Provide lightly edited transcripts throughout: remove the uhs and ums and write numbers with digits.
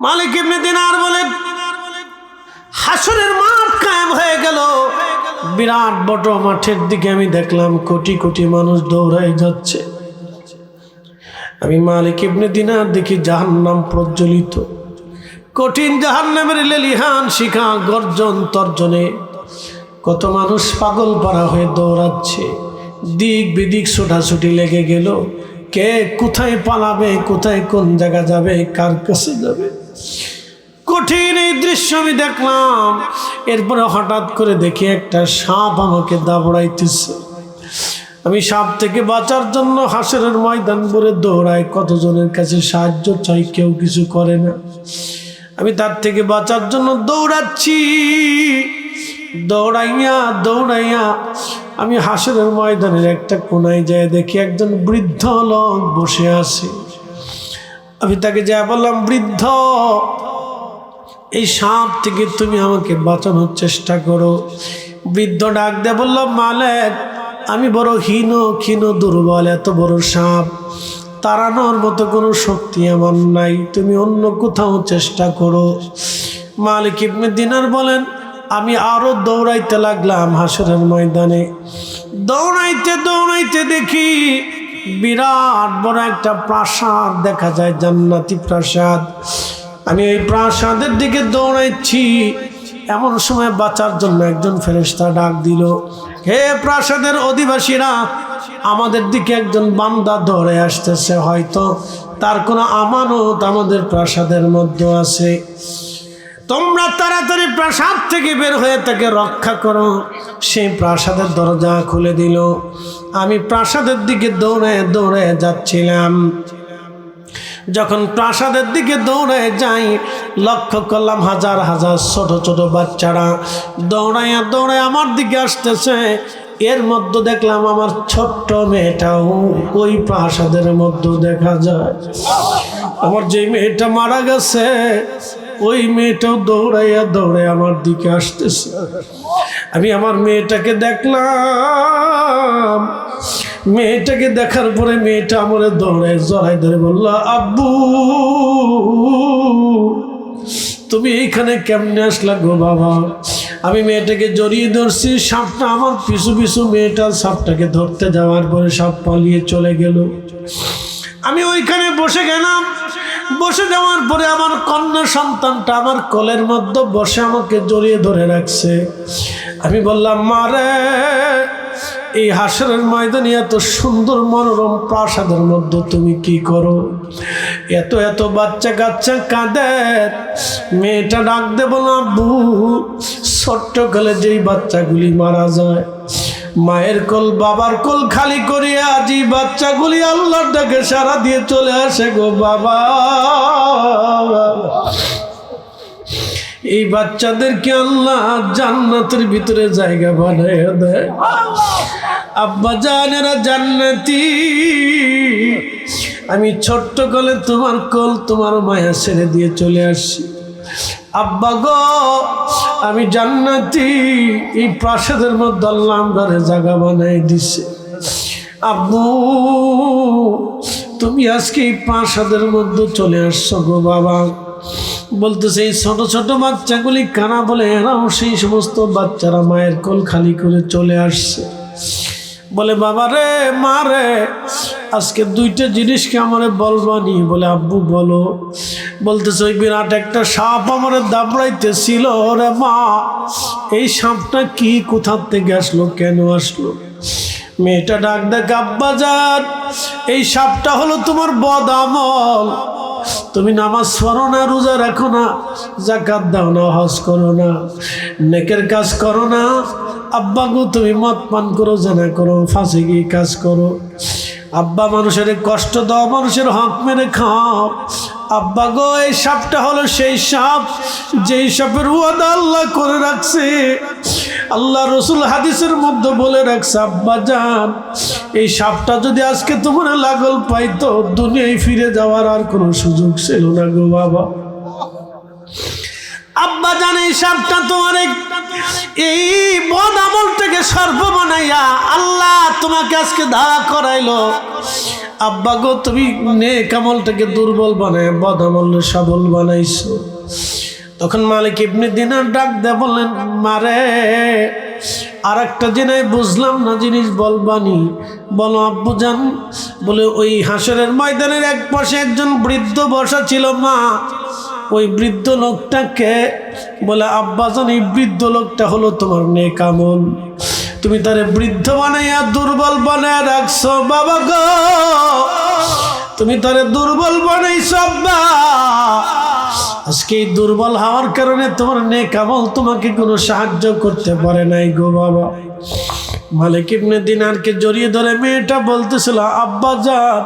মালিক ইবনে দিনার বলেন, হাসরের মাঠ কায়েম হয়ে গেল। বিরাট বড় মাঠের দিকে আমি দেখলাম কোটি কোটি মানুষ দৌড়ায় যাচ্ছে। আমি মালিক ইবনে দিনার দেখি জাহান্নাম প্রজ্বলিত, কঠিন জাহান্নামের লেলিহান শিখা গর্জন তর্জনে কত মানুষ পাগল পারা হয়ে দৌড়াচ্ছে। দিক বিদিক ছোটাছুটি লেগে গেল, কে কোথায় পালাবে, কোথায় কোন জায়গা যাবে, কার কাছে যাবে। কঠিন এই দৃশ্য আমি দেখলাম। এরপরে হঠাৎ করে দেখি একটা সাপ আমাকে দাবড়াইতেছে। আমি সাপ থেকে বাঁচার জন্য হাসরের ময়দান ভরে দৌড়াই, কতজনের কাছে সাহায্য চাই, কেউ কিছু করে না। আমি তার থেকে বাঁচার জন্য দৌড়াচ্ছি। দৌড়াইয়া দৌড়াইয়া আমি হাসরের ময়দানের একটা কোনায় যায় দেখি একজন বৃদ্ধ লোক বসে আছে। আমি তাকে যা বললাম, বৃদ্ধ, এই সাপ থেকে তুমি আমাকে বাঁচানোর চেষ্টা করো। বৃদ্ধ ডাক দিয়ে বলল, মালিক, আমি বড় ক্ষীণ দুর্বল, এত বড় সাপ তাড়ানোর মতো কোনো শক্তি আমার নাই, তুমি অন্য কোথাও চেষ্টা করো। মালিক ইবনে দিনার বলেন, আমি আরো দৌড়াইতে লাগলাম হাসরের ময়দানে। দৌড়াইতে দৌড়াইতে দেখি বিরাট বড় একটা প্রাসাদ দেখা যায়, জান্নাতি প্রাসাদ। আমি এই প্রাসাদের দিকে দৌড়াইছি। এমন সময় বাঁচার জন্য একজন ফেরেশতা ডাক দিল, হে প্রাসাদের অধিবাসীরা, আমাদের দিকে একজন বান্দা দৌড়ে আসতেছে, হয়তো তার কোনো আমানত আমাদের প্রাসাদের মধ্যে আছে, তোমরা তাড়াতাড়ি প্রাসাদ থেকে বের হয়ে তাকে রক্ষা করো। সেই প্রাসাদের দরজা খুলে দিল। আমি প্রাসাদের দিকে দৌড়ে দৌড়ে যাচ্ছিলাম। যখন প্রাসাদের দিকে দৌড়ে যাই, লক্ষ্য করলাম হাজার হাজার ছোট ছোট বাচ্চারা দৌড়াইয়া দৌড়ায় আমার দিকে আসতেছে। এর মধ্যে দেখলাম আমার ছোট্ট মেয়েটাও ওই প্রাসাদের মধ্যে দেখা যায়। আমার যে মেয়েটা মারা গেছে, ওই মেয়েটাও দৌড়াইয়া দৌড়ে আমার দিকে আসতেছে। আমি আমার মেয়েটাকে দেখলাম। মেয়েটাকে দেখার পরে মেয়েটা আমার দৌড়ে জড়াই ধরে বলল, আব্বু, তুমি এইখানে কেমনে আসলা গো বাবা? আমি মেয়েটাকে জড়িয়ে ধরছি। সাপটা আমার পিছু পিছু মেয়েটা সাপটাকে ধরতে যাওয়ার পরে সাপ পালিয়ে চলে গেল। আমি ওইখানে বসে গেলাম। বসে যাওয়ার পরে আমার কন্যা সন্তানটা আমার কোলের মধ্যে বসে আমাকে জড়িয়ে ধরে রাখছে। আমি বললাম, মা রে, এই হাসরের ময়দানে এত সুন্দর মনোরম প্রাসাদের মধ্যে তুমি কি করো? এত এত বাচ্চা কাচ্চা কাঁদে। মেয়েটা ডাক দে বলো, আব্বু, ছোট্টকালে যেই বাচ্চাগুলি মারা যায়, মায়ের কোল বাবার কোল খালি করিয়া আজ এই বাচ্চাগুলি আল্লাহর ডাকে সারা দিয়ে চলে আসে গো বাবা। এই বাচ্চাদেরকে আল্লাহ জান্নাতের ভিতরে জায়গা বানাইয়া দেয়। আব্বা জানেরা জান্নাতি, আমি ছোট্ট কালে তোমার কোল তোমার মায়া ছেড়ে দিয়ে চলে আসছি। আব্বা গো, আমি জান্নাতি, এই প্রাসাদের মধ্যে আল্লাহ আমারে জায়গা বানাই দিছে। আব্বু, তুমি আজকে এই প্রাসাদের মধ্যে চলে আসছো গো বাবা। বলতেছে, এই ছোট ছোট বাচ্চাগুলি কানা বলে এরাও সেই সমস্ত বাচ্চারা মায়ের কোল খালি করে চলে আসছে। বলে, বাবা রে, মা রে, আজকে দুইটা জিনিসকে আমারে বলবানি। বলে, আব্বু বলো। বলতেছে, ওই বিরাট একটা সাপ আমারে দাবড়াইতেছিল রে মা, এই সাপটা কি, কোথার থেকে আসলো, কেন আসলো? মেয়েটা ডাক দেখ, আব্বা জান, এই সাপটা হলো তোমার বদ আমল। তুমি নামাজ পড়ো না, রোজা রাখো না, যাকাত দাও না, হজ করো না, নেকের কাজ করো না। আব্বা গো, তুমি মদ পান করো, জানা করো, ফাঁসে গিয়ে কাজ করো। আব্বা, মানুষের কষ্ট দাও, মানুষের হক মেরে খাও। আব্বা গো, এই সাপটা হলো সেই সাপ যেই সাপের ওয়াদা আল্লাহ করে রাখছে। আল্লাহ রসুল হাদিসের মধ্যে বলে রাখছে, আব্বা জান, এই সাপটা যদি আজকে তোমার লাগল পাইতো, দুনিয়ায় ফিরে যাওয়ার আর কোনো সুযোগ ছিল না গো বাবা। আব্বা জান, এই সাপটা তোমার এই বদ আমলটাকে সর্ব বানাইয়া আল্লাহ তোমাকে আজকে দাঁড়া করাইলো। আব্বা গো তুমি নেক আমলটাকে দুর্বল বানায় বদ আমল সবল বানাইছো। তখন মালিক ইবনে দিনার ডাক দেয়া বললেন, মারে আর একটা জিনিস বুঝলাম না, জিনিস বলবানি। বলো আব্বু জান। বলে ওই হাসরের ময়দানের এক পাশে একজন বৃদ্ধ বসা ছিল মা, ওই বৃদ্ধ লোকটাকে বলে আব্বা জান এই বৃদ্ধ লোকটা হলো তোমার নেক আমল, তুমি তারে বৃদ্ধ বানাইয়া দুর্বল বানায় রাখছো বাবা গো, তুমি তারে দুর্বল বানাইছো আব্বা। আজকে এই দুর্বল হওয়ার কারণে তোমার নেক আমল তোমাকে কোনো সাহায্য করতে পারে নাই গো বাবা। মালিক ইবনে দিনারকে জড়িয়ে ধরে মেয়েটা বলতেছিল, আব্বা জান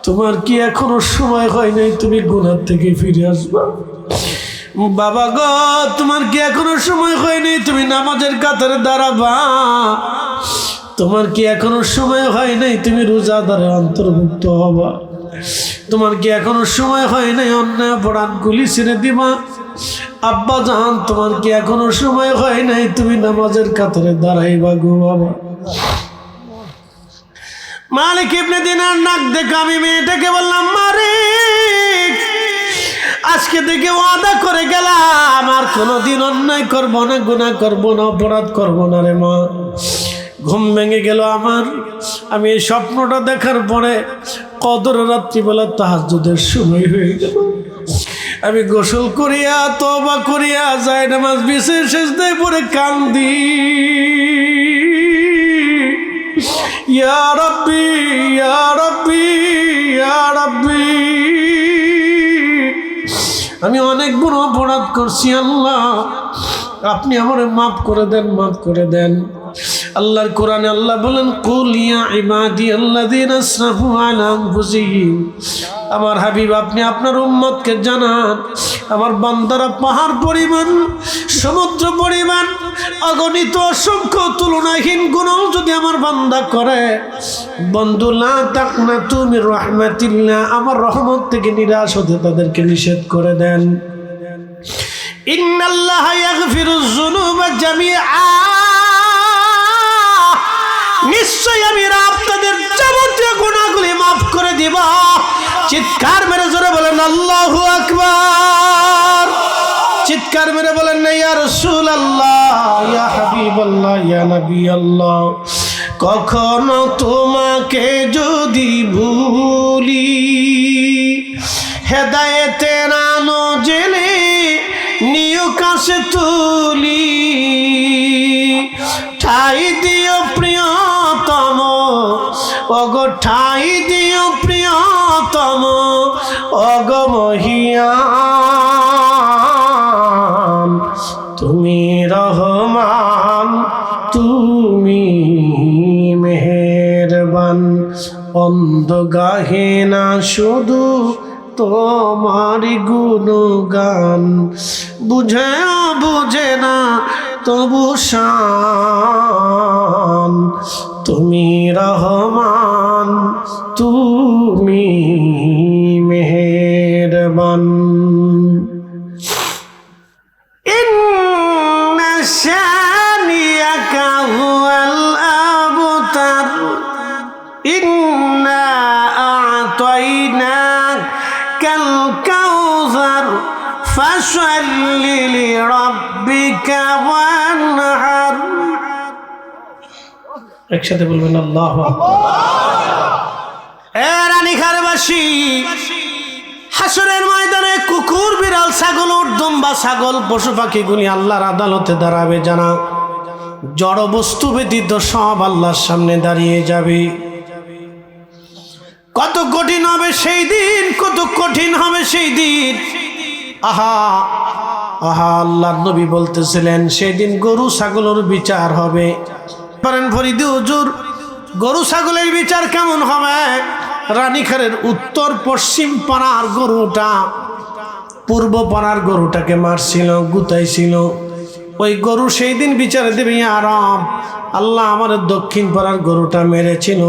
তোমার কি এখনো সময় হয় নাই তুমি গুনাহ থেকে ফিরে আসবা? বাবা গো তোমার কি এখনো সময় হয়নি তুমি নামাজের কাতারে দাঁড়াবা? তোমার কি এখনো সময় হয় নাই তুমি রোজাদারে অন্তর্ভুক্ত হবা? তোমার কি এখনো সময় হয় নাই অন্যায় অপরাধ গুলি ছেড়ে দিবা? আব্বা জান তোমার কি এখনো সময় হয় নাই তুমি নামাজের কাতারে দাঁড়াইবা গো বাবা। মালিক ইবনে দিনার নাক দেখে আমি মেয়েটাকে বললাম, মালিক আজকে থেকে ওয়াদা করে গেলাম আর কোনোদিন অন্যায় করবো না, গুনাহ করবো না, অপরাধ করবো না রে মা। ঘুম ভেঙে গেল আমার। আমি এই স্বপ্নটা দেখার পরে কদর রাত্রিবেলা তাহাজ্জুদের সময় হয়ে গেল। আমি গোসল করিয়া তওবা করিয়া যায় নামাজ বিশেষ সেজদায় পড়ে কান্দি, ইয়া রাব্বি ইয়া রাব্বি ইয়া রাব্বি, আমি অনেক বড় অপরাধ করছি আল্লাহ, আপনি আমারে মাফ করে দেন, মাফ করে দেন। আল্লাহর কোরআনে আল্লাহ বলেন, কুল ইয়া ইবাদিয়াল্লাযীনা আসরাফু আলা আনফুসিহিম, আমার হাবিব আপনি আপনার উম্মতকে জানান আমার বান্দারা পাহাড় পরিমাণ, সমুদ্র পরিমাণ, অগণিত অসংখ্য তুলনাহীন গুনাহ যদি আমার বান্দা করে, বন্ধু লা তাকনাতু মির রাহমাতিল্লাহ, আমার রহমত থেকে নিরাশ হতে তাদেরকে নিষেধ করে দেন। ইন্নাল্লাহা ইয়াগফিরুয যুনুবা জামিআ, নিশ্চয় আমি আপনাদের যাবতীয় গুনাহগুলি মাফ করে দিব। চিৎকার মেরে জোরে বলেন আল্লাহু আকবার। চিৎকার মেরে বলেন না ইয়া রাসূলুল্লাহ, ইয়া হাবিবাল্লাহ, ইয়া নবী আল্লাহ। কখনো তোমাকে যদি ভুলি, হেদায়েতের আলো জেলে নিও কাছে তুলি, ঠাই দিও প্রিয়তম, ওগো ঠাই দিও প্রিয়তম, ওগো মহিয়ান, তুমি রহমান, তুমি মেহেরবান, অন্ধ গাহে না শুধু তোমারি গুণগান, বুঝেও বুঝে না তবু শান, তুমি রহমান, তুমি মেহেরবান। ইন্না শানিয়াকা হুয়াল আবতার, ইন্না আ'তাইনাকাল কাউসার, ফাসাল্লি লিরাব্বিকা ওয়ানহার। একসাথে বলবেন আল্লাহু আকবার। এ রানীখারবাসী, হাসরের ময়দানে কুকুর, বিড়াল, ছাগল, উট, দুম্বা, ছাগল, পশু পাখিগুলি আল্লাহর আদালতে দাঁড়াবে। জানা জড় বস্তু ব্যতীত সব আল্লাহর সামনে দাঁড়িয়ে যাবে। কত কঠিন হবে সেই দিন, কত কঠিন হবে সেই দিন। আহা আহা, আল্লাহর নবী বলতেছিলেন সেই দিন গরু ছাগলের বিচার হবে। পারেন ফরিদি হুজুর, গরু ছাগলের বিচার কেমন হবে? রানীখারের উত্তর পশ্চিম পাড়ার গরুটা পূর্ব পাড়ার গরুটাকে মারছিল, গুতাইছিল। ওই গরু সেই দিন বিচার দেবে, আরাম আল্লাহ আমার দক্ষিণ পাড়ার গরুটা মেরেছিল,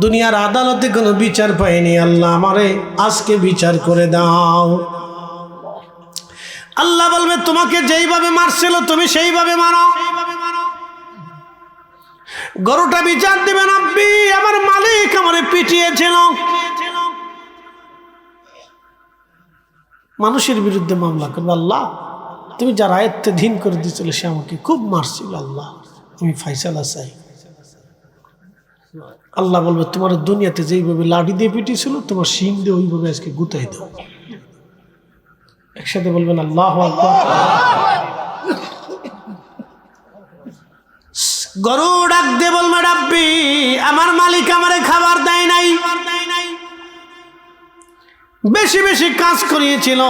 দুনিয়ার আদালতে কোনো বিচার পাইনি, আল্লাহ আমারে আজকে বিচার করে দাও। আল্লাহ বলবে তোমাকে যেইভাবে মারছিল তুমি সেইভাবে মারো। গরুটা বিচার দিবেন, আব্বি আমার মালিক আমারে পিটিয়েছিল। মানুষের বিরুদ্ধে মামলা করবে, আল্লাহ তুমি যার আয়ত্তে ধীন করে দিয়েছিল সে আমাকে খুব মারছিল, আল্লাহ আমি ফাইসালা চাই। আল্লাহ বলবে তোমার দুনিয়াতে যেইভাবে লাঠি দিয়ে পিটিয়েছিল তোমার শিং দিয়ে ওইভাবে আজকে গুতাই দাও। একসাথে বলবেন আল্লাহু আকবার। গরু ডাক দিয়ে বলবে, রাব্বি আমার মালিক আমারে খাবার দেয় নাই, বেশি বেশি কাজ করিয়েছিল।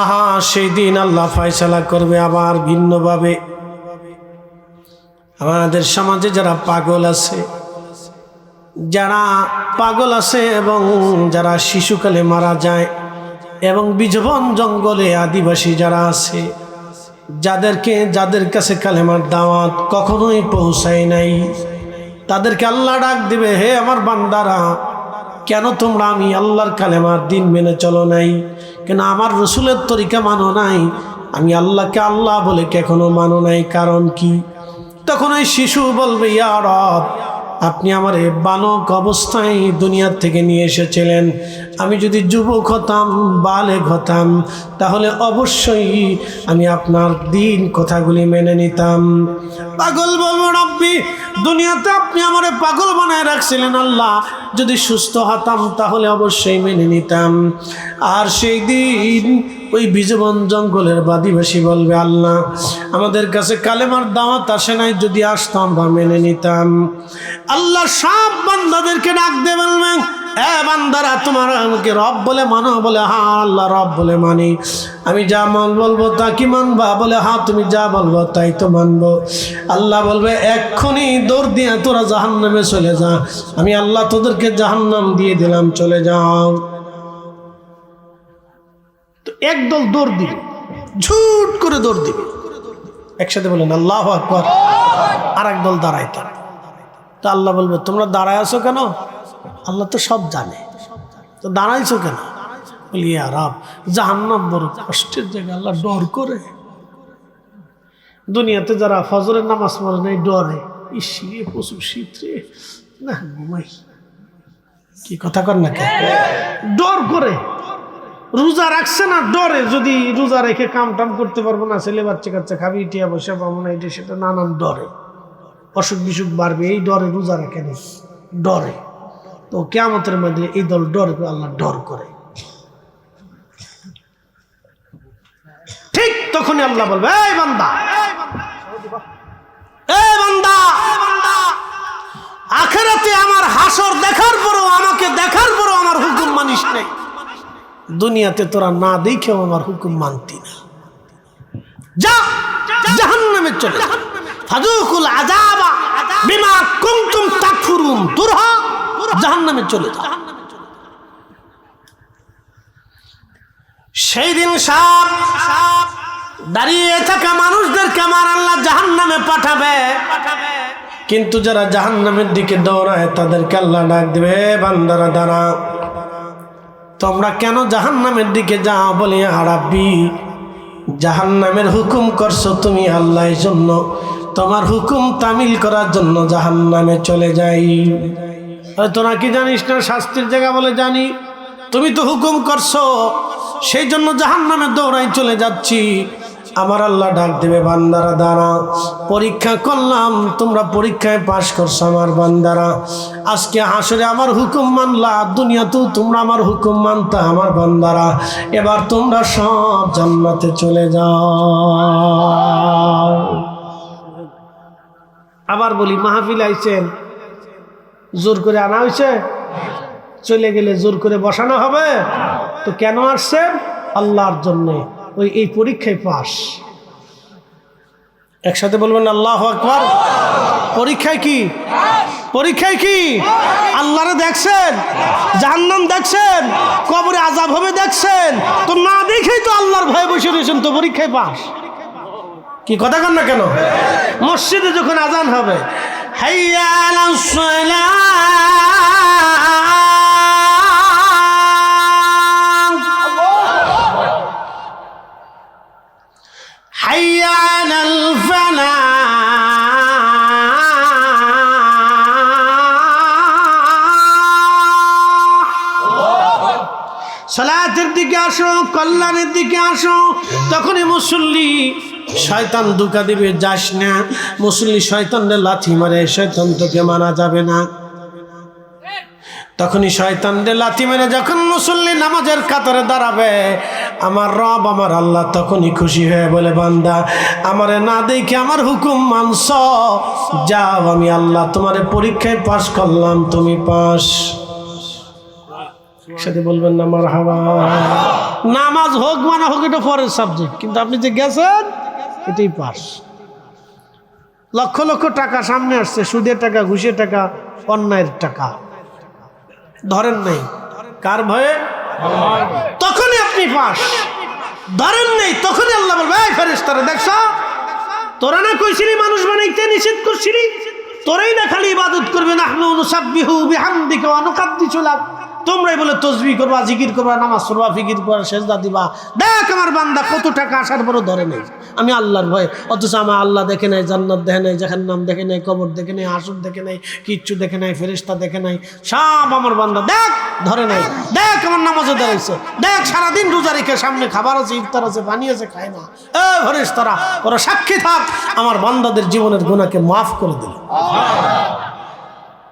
আহা সেই দিন আল্লাহ ফয়সালা করবে আবার ভিন্নভাবে। আমাদের সমাজে যারা পাগল আছে, যারা পাগল আছে এবং যারা শিশুকালে মারা যায় এবং বিজবন জঙ্গলে আদিবাসী যারা আছে, যাদের কাছে কালেমার দাওয়াত কখনোই পৌঁছায় নাই, তাদেরকে আল্লাহ ডাক দিবে, হে আমার বান্দারা কেন তোমরা আমি আল্লাহর কালেমার দিন মেনে চলো নাই, কেন আমার রসুলের তরিকা মানো নাই, আমি আল্লাহকে আল্লাহ বলে কখনো মানো নাই, কারণ কি? তখন ওই শিশু বলবে, ইয়া রব আপনি আমার এই বালক অবস্থায় দুনিয়ার থেকে নিয়ে এসেছিলেন, আমি যদি যুবক হতাম বালেগ হতাম তাহলে অবশ্যই আমি আপনার দিন কথাগুলি মেনে নিতাম। পাগল বলবো, রব্বি দুনিয়াতে আপনি আমারে পাগল বানায় রাখছিলেন, আল্লাহ যদি সুস্থ হতাম তাহলে অবশ্যই মেনে নিতাম। আর সেই দিন ওই বিজবন জঙ্গলের আদিবাসী বলবে, আল্লাহ আমাদের কাছে কালেমার দাওয়াত আসে নাই, যদি আসতো আমরা মেনে নিতাম। আল্লাহ সব বান্দাদেরকে ডাক দিয়ে বলবেন, এ বান্দারা তোমরা আমাকে রব বলে মানো? বলে হ্যাঁ আল্লাহ রব বলে মানি। আমি যা বলবো তা কি মানবা? বলে হ্যাঁ তুমি যা বলবো তাই তো মানবো। আল্লাহ বলবে, এক্ষুনি দৌড় দিয়ে তোরা জাহান্নামে চলে যা, আমি আল্লাহ তোদেরকে জাহান্নাম দিয়ে দিলাম, চলে যাও। তো একদল দৌড় দিবে, ঝুট করে দৌড় দিবে, একসাথে বলেন আল্লাহু আকবার। আর একদল দাঁড়াইতাম। তো আল্লাহ বলবে, তোমরা দাঁড়ায় আছো কেন? আল্লাহ তো সব জানে, তো দাঁড়াইছো কেন? বলি ইয়া রব জাহান্নাম বড় কষ্টের জায়গা, আল্লাহ ডর করে। দুনিয়াতে যারা ফজরের নামাজ পড়ে নাই ডরে, ইসিয়ে প্রচুর শীত রে, না ঘুমাই, কি কথা কর না কে, ডর করে। রোজা রাখছে না ডরে, যদি রোজা রেখে কাম টাম করতে পারবো না, ছেলে বাচ্চা কাচ্চা খাবি, ইটিয়া বসে পাবো না, এটা সেটা নানান ডরে, অসুখ বিসুখ বাড়বে, এই ডরে রোজা রাখে নি, ডরে। তো কিয়ামতের মধ্যে এই দল ডরে, আল্লাহ ডর করে। ঠিক তখনই আল্লাহ বলবে, এই বান্দা, এই বান্দা, আখিরাতে আমার হাসর দেখার পরও, আমাকে দেখার পরও আমার হুকুম মানিস নাই, দুনিয়াতে তোরা না দেখেও আমার হুকুম মানতি না, যা জাহান্নামে চলে যা, ফাযুকুল আযাবা বিমা কুনতুম তাকফুরুন, তুরহা জাহান্নামে চলে যা। সেই দিন সব দাঁড়িয়ে থাকা মানুষদেরকে আমার আল্লাহ জাহান্নামে পাঠাবে, কিন্তু যারা জাহান্নামের দিকে দৌড়ায় তাদেরকে আল্লাহ ডাক দিবে, বান্দারা দাঁড়া, তোমরা কেন জাহান্নামের দিকে যাও? বলে রাব্বি জাহান্নামের হুকুম করছো তুমি আল্লাহ, এই জন্য তোমার হুকুম তামিল করার জন্য জাহান্নামে চলে যাই। তোরা কি জানিস না শাস্তির জায়গা? বলে জানি, তুমি তো হুকুম করছো সেই জন্য জাহান্নামে দৌড়াই চলে যাচ্ছি। আমার আল্লাহ ডাক দেবে, বান্দারা দাঁড়া, পরীক্ষা করলাম, তোমরা পরীক্ষায় পাশ করছো আমার বান্দারা, আজকে হাসরে আমার হুকুম মানলা, দুনিয়াতেও তোমরা আমার হুকুম মানতা আমার বান্দারা, এবার তোমরা সব জান্নাতে চলে যাও। আবার বলি, মাহফিল আইছেন, জোর করে আনা হয়েছে, চলে গেলে জোর করে বসানো হবে? তো কেন আসছেন? আল্লাহর জন্যে, ওই এই পরীক্ষায় পাস। একসাথে বলবেন আল্লাহু আকবার। পরীক্ষায় কি? পরীক্ষায় কি? আল্লাহরে দেখছেন, জাহান্নাম দেখছেন, কবরে আযাব হবে দেখছেন, তো না দেখেই তো আল্লাহর ভয়ে বসে রয়েছেন, তো পরীক্ষায় পাস। কি কথা কন না কেন? মসজিদে যখন আজান হবে, হাইয়া আলাস সালাহ, হাইয়া আলাল ফালাহ, হেদায়েতের দিকে আসো, কল্যাণের দিকে আসো। তখনই মুসল্লি শয়তান ধোঁকা দিবে, যাস না। মুসল্লি শয়তানরে লাথি মারে, শয়তান তোকে মানা যাবে না। তখনই শয়তানরে লাথি মেরে যখন মুসল্লি নামাজের কাতারে দাঁড়াবে, আমার রব আমার আল্লাহ তখনই খুশি হয়ে বলে, বান্দা আমারে না দেখে আমার হুকুম মানছ, যাও আমি আল্লাহ তোমারে পরীক্ষায় পাশ করলাম, তুমি পাস। সাথে বলবেন না মারহাবা। নামাজ হোক মানে হোক এটা পরের সাবজেক্ট, কিন্তু আপনি যে গেছেন এটাই পাস। লক্ষ লক্ষ টাকা সামনে আসছে, সুদের টাকা, ঘুষের টাকা, অন্যায়ের টাকা, ধরেন নাই কার ভয়ে? তখনই আপনি পাস। ধরেন নেই তখনই আল্লাহ বলবে, এই ফেরেশতারা দেখছ, তোরা না কইছিলি মানুষ বানাইতে নিষেধ করছিলি, তোরাই না খালি ইবাদত করবে, নাহনু নুসাব্বিহু বিহামদিকা ওয়া নুকাদ্দিসু লাক, তোমরাই বলে তসবিহ করবা, জিকির করবা, নামাজ পড়বা, ফিকির করবা, সেজদা দিবা। দেখ আমার বান্দা কত টাকা আসার পরও ধরে নেই আমি আল্লাহর ভয়ে। অথচ আমার আল্লাহ দেখে নাই, জান্নাত দেখে নাই, জাহান্নাম দেখে নাই, কবর দেখে নাই, হাসর দেখে নাই, কিচ্ছু দেখে নাই, ফেরেশতা দেখে নাই, সব আমার বান্দা দেখ ধরে নাই। দেখ আমার নামাজে দাঁড়াইছে, দেখ সারাদিন রোজা রেখে সামনে খাবার আছে, ইফতার আছে, পানি আছে, খায় না। এ ফেরেশতারা ওরা সাক্ষী থাক, আমার বান্দাদের জীবনের গুনাহকে মাফ করে দিল।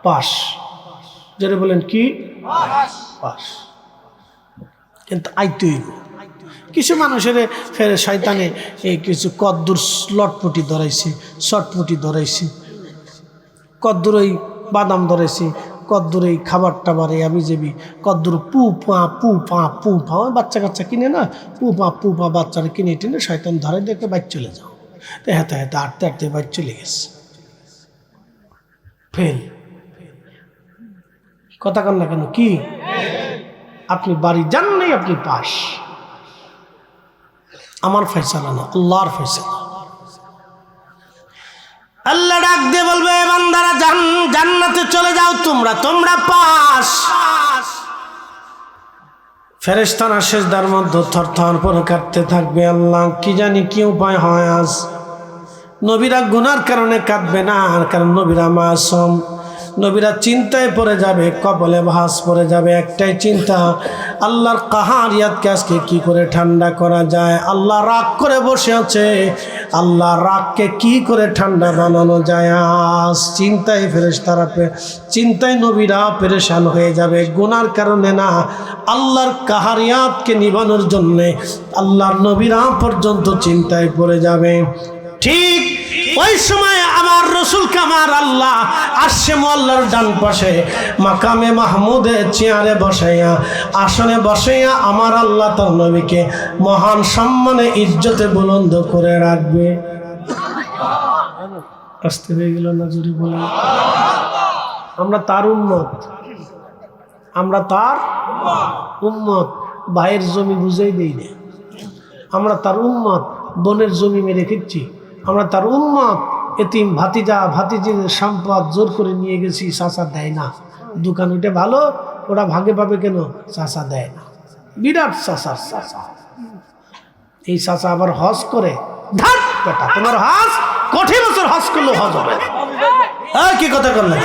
পাস। যারা বলেন কি পাস, কিন্তু আইতেই কিছু মানুষের ফের শয়তানে এই কিছু কদ্দুর লটপটি ধরাইছে, শটপটি ধরাইছে, কদ্দুর ওই বাদাম ধরাইছে, কদ্দুর এই খাবার টাবারে আমি যাবি, কদ্দুর পু পা ওই বাচ্চা কাচ্চা কিনে না, পু পা বাচ্চারা কিনে টিনে শয়তান ধরে দেখে বাইর চলে যাও। তো হেঁটে হাঁটতে হাঁটতে বাইর চলে গেছে। ফেল কথা কান না কেন? কি আপনি বাড়ি যান নাই, আপনি পাস। আমার ফয়সালা না, আল্লাহর ফয়সালা। আল্লাহ ডাক দিয়ে বলবে, বান্দারা জান্নাতে চলে যাও তোমরা পাস। ফেরেশতারা সিজদার মধ্যে থরথর করে কাঁদতে থাকবে, আল্লাহ কি জানি কি উপায় হয় আজ। নবীরা গুনার কারণে কাঁদবে না, কারণ নবীরা মাসুম। নবীরা চিন্তায় পড়ে যাবে, কপালে ভাঁজ পড়ে যাবে, একটাই চিন্তা, আল্লাহর কাহারিয়াতকে আজকে কি করে ঠান্ডা করা যায়। আল্লাহ রাগ করে বসে আছে, আল্লাহ রাগকে কি করে ঠান্ডা বানানো যায়। আজ চিন্তায় ফেরেশতারা, চিন্তায় নবীরা পেরেশান হয়ে যাবে, গুনার কারণে না, আল্লাহর কাহারিয়াতকে নিবানোর জন্যে আল্লাহর নবীরা পর্যন্ত চিন্তায় পড়ে যাবে। ঠিক ওই সময় আমার রসুলকে আমার আল্লাহ আসছে মোল্লার ডান পাশে মাকামে মাহমুদে চেয়ারে বসাইয়া, আসনে বসাইয়া আমার আল্লাহ তার নবীকে মহান সম্মানে ইজ্জতে বুলন্দ করে রাখবে। আসতে হয়ে গেল না, জুড়ে বলেন। আমরা তার উম্মত, আমরা তার উম্মত। ভাইয়ের জমি বুঝেই দেই না, আমরা তার উম্মত। বোনের জমি মেরে খেয়েছি, আমরা তার উম্মত। এতিম ভাতিজিদের সম্পদ জোর করে নিয়ে গেছি, চাচা দেয় না। দোকান ওইটা ভালো, ওরা ভাগে পাবে কেন, চাচা দেয় না। বিরাট চাচার চাচা, এই চাচা আবার হজ করে। ধাত বেটা, তোমার হজ কোটি বছর হজ করলেও হজ হবে না। কি কথা করলে,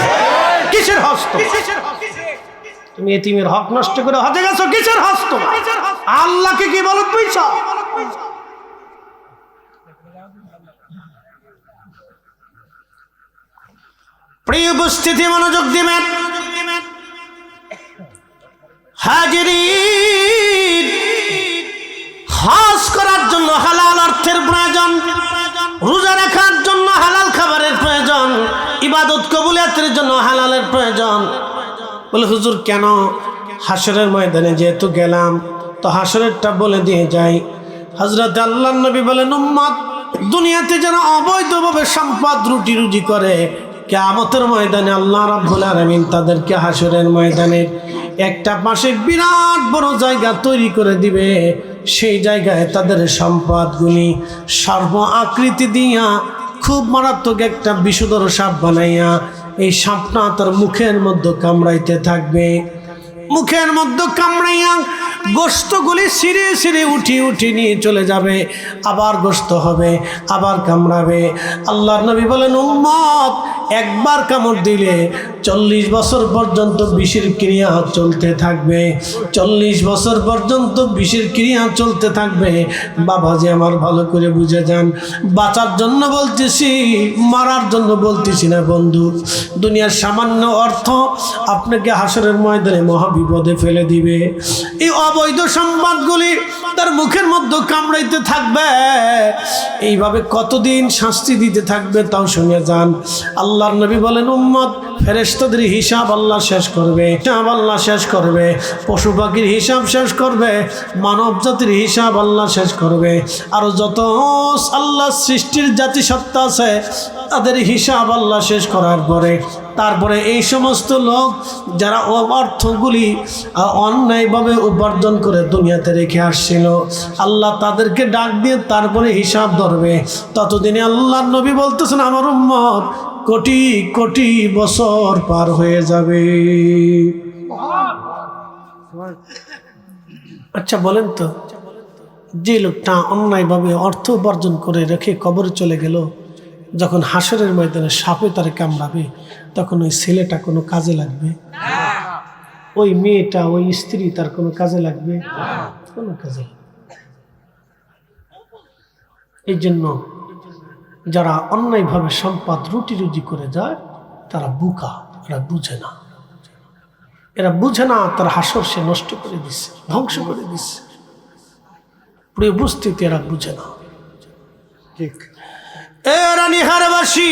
কিসের হজ? তুমি এতিমের হক নষ্ট করে হজে গেছো, কিসের হজ তোমার? আল্লাহকে কি বলো পয়সা? প্রিয় উপস্থিতি, মনোযোগ দিবেন। হাজিরিন, হজ করার জন্য হালাল অর্থের প্রয়োজন, রোজা রাখার জন্য হালাল খাবারের প্রয়োজন, ইবাদত কবুলিয়াতের জন্য হালালের প্রয়োজন। বলে হুজুর কেন? হাসরের ময়দানে যেহেতু গেলাম, তো হাসরেরটা বলে দিয়ে যাই। হযরত আল্লাহর নবী বলেন, উম্মত দুনিয়াতে যারা অবৈধভাবে সম্পদ রুটি করে, কিয়ামতের ময়দানে আল্লাহ রাব্বুল আলামিন তাদেরকে হাসরের ময়দানে একটা পাশে বিরাট বড় জায়গা তৈরি করে দিবে। সেই জায়গায় তাদের সম্পদগুলি সর্ব আকৃতি দিয়া খুব মারাত্মক একটা বিষধর সাপ বানাইয়া, এই সাপটা তার মুখের মধ্যে কামড়াইতে থাকবে। মুখের মধ্যে কামড়াইয়া গোশতগুলি সিঁড়ি সিঁড়ি উঠি নিয়ে চলে যাবে, আবার গোশত হবে, আবার কামড়াবে। আল্লাহর নবী বলেন, উম্মত একবার কামড় দিলে 40 বছর পর্যন্ত বিষের ক্রিয়া চলতে থাকবে, 40 বছর পর্যন্ত বিষের ক্রিয়া চলতে থাকবে। বাবাজি আমার ভালো করে বুঝে যান, বাঁচার জন্য বলতেছি, মারার জন্য বলতেছি না বন্ধু। দুনিয়ার সামান্য অর্থ আপনাকে হাসরের ময়দানে মহাবিপদে ফেলে দিবে। এই অবৈধ সম্পদগুলি তার মুখের মধ্যে কামড়াইতে থাকবে, এইভাবে কতদিন শাস্তি দিতে থাকবে তাও শুনে যান। আল্লাহর নবী বলেন, উম্মত ফেরেশতাদের হিসাব আল্লাহ শেষ করবে, হিসাব আল্লাহ শেষ করবে, পশু পাখির হিসাব শেষ করবে, মানব জাতির হিসাব আল্লাহ শেষ করবে, আরো যত আল্লাহ সৃষ্টির জাতিসত্তা আছে তাদের হিসাব আল্লাহ শেষ করার পরে তারপরে এই সমস্ত লোক যারা অর্থগুলি অন্যায়ভাবে উপার্জন করে দুনিয়াতে রেখে আসছিল, আল্লাহ তাদেরকে ডাক দিয়ে তারপরে হিসাব ধরবে। ততদিনে আল্লাহর নবী বলতেছেন, আমার উম্মত কোটি কোটি বছর পার হয়ে যাবে। আচ্ছা বলেন তো, যে লোকটা অন্যায়ভাবে অর্থ উপার্জন করে রেখে কবরে চলে গেল, যখন হাসরের ময়দানে সাপে তারে কামড়াবে তখন ওই ছেলেটা কোনো কাজে লাগবে? ওই মেয়েটা, ওই স্ত্রী তার কোনো কাজে লাগবে? কোনো কাজে লাগবে। এই জন্য যারা অন্যায়ভাবে সম্পদ রুটি রুজি করে যায় তারা বুকা, এরা বুঝে না, এরা বুঝে না তার হাসর সে নষ্ট করে দিচ্ছে, ধ্বংস করে দিচ্ছে। প্রিয় উপস্থিতি, এরা বুঝে না। ঠিক এরা নিহারবাসী,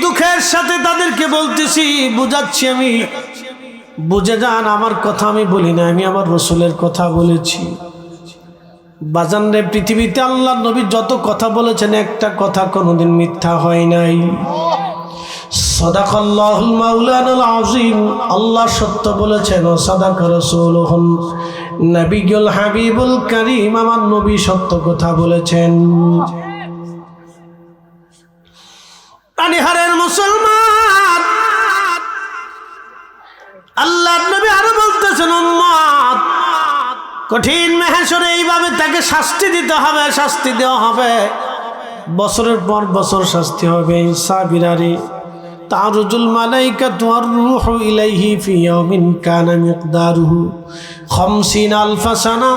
দুঃখের সাথে তাদেরকে বলতেছি, বুঝাচ্ছি আমি, বুঝে যান। আমার কথা আমি বলি না, আমি আমার রসুলের কথা বলেছি। বাজান রে, পৃথিবীতে আল্লাহ নবী যত কথা বলেছেন একটা কথা কোনোদিন মিথ্যা হয় নাই। সাদাকাল্লাহুল মাওলানাল আযীম, আল্লাহ সত্য বলেছেন, ও সাদাকা রাসূলুহুন নবিয়ুল হাবিবুল কারীম, আমার নবী সত্য কথা বলেছেন। পানিহারের মুসলমান, আল্লাহর নবী আরো বলতেছেন, উম্মত কঠিন মাহশরে এইভাবে তাকে শাস্তি দিতে হবে, শাস্তি দেওয়া হবে, বছরের পর বছর শাস্তি হবে। সাবিরারে তারুজুল মালাইকাতু ওয়ার রূহু ইলাইহি ফি ইয়াউমিন কানা মিকদারুহু 50 আলফা সানা,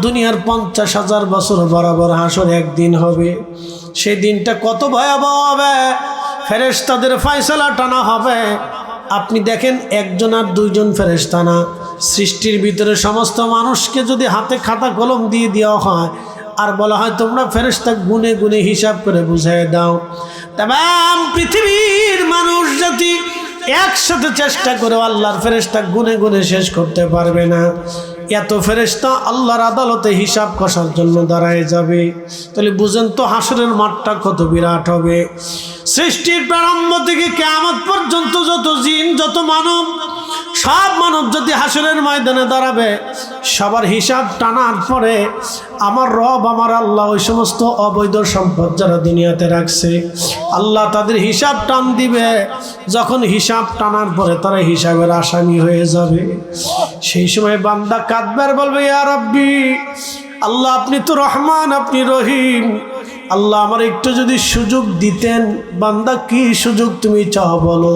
দুনিয়ার 50,000 বছর বরাবর হাসর একদিন হবে। সেই দিনটা কত ভয়াবহ হবে, ফেরেশতাদের ফয়সালা টানা হবে। আপনি দেখেন, একজন আর দুইজন ফেরেশতা না, সৃষ্টির ভিতরে সমস্ত মানুষকে যদি হাতে খাতা কলম দিয়ে দেওয়া হয় আর বলা হয় তোমরা ফেরেশতা গুনে গুনে হিসাব করে বুঝিয়ে দাও, তাম পৃথিবীর মানুষ জাতি একসাথে চেষ্টা করে আল্লাহর ফেরেশতা গুনে গুনে শেষ করতে পারবে না। এত ফেরেশতা আল্লাহর আদালতে হিসাব কষার জন্য দাঁড়ায় যাবে। তাহলে বুঝেন তো হাসরের মাঠটা কত বিরাট হবে। সৃষ্টির প্রারম্ভ থেকে কিয়ামত পর্যন্ত যত জিন, যত মানব, সব মানব যদি হাসরের ময়দানে দাঁড়াবে, সবার হিসাব টানার পরে আমার রব, আমার আল্লাহ ওই সমস্ত অবৈধ সম্পদ যারা দুনিয়াতে রাখছে, আল্লাহ তাদের হিসাব টান দিবে। যখন হিসাব টানার পরে তারা হিসাবের আসামি হয়ে যাবে, সেই সময় বান্দা কাঁদবে আর বলবে, ইয়া রাব্বি, আল্লাহ আপনি তো রহমান, আপনি রহিম, আল্লাহ আমার একটু যদি সুযোগ দিতেন। বান্দা কি সুযোগ তুমি চাও বলো?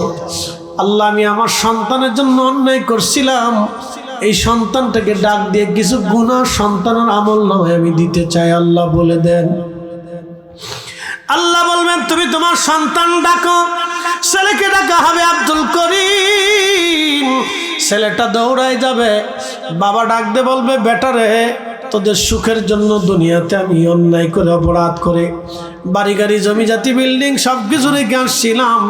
আল্লাহ আমি আমার সন্তানের জন্য অন্যায় করছিলাম, এই সন্তানটাকে ডাক দিয়ে কিছু গুনাহ সন্তানের আমল নামায় আমি দিতে চাই, আল্লাহ বলে দেন। আল্লাহ বলবেন তুমি তোমার সন্তান ডাকো। ছেলেকে ডাকা হবে আব্দুল করিম, ছেলেটা দৌড়ায় যাবে, বাবা ডাক দিয়ে বলবে, বেটারে তোদের সুখের জন্য দুনিয়াতে আমি অন্যায় করে অপরাধ করে বাড়ি গাড়ি জমি জাতি বিল্ডিং সব কিছু রেখে আসছিলাম,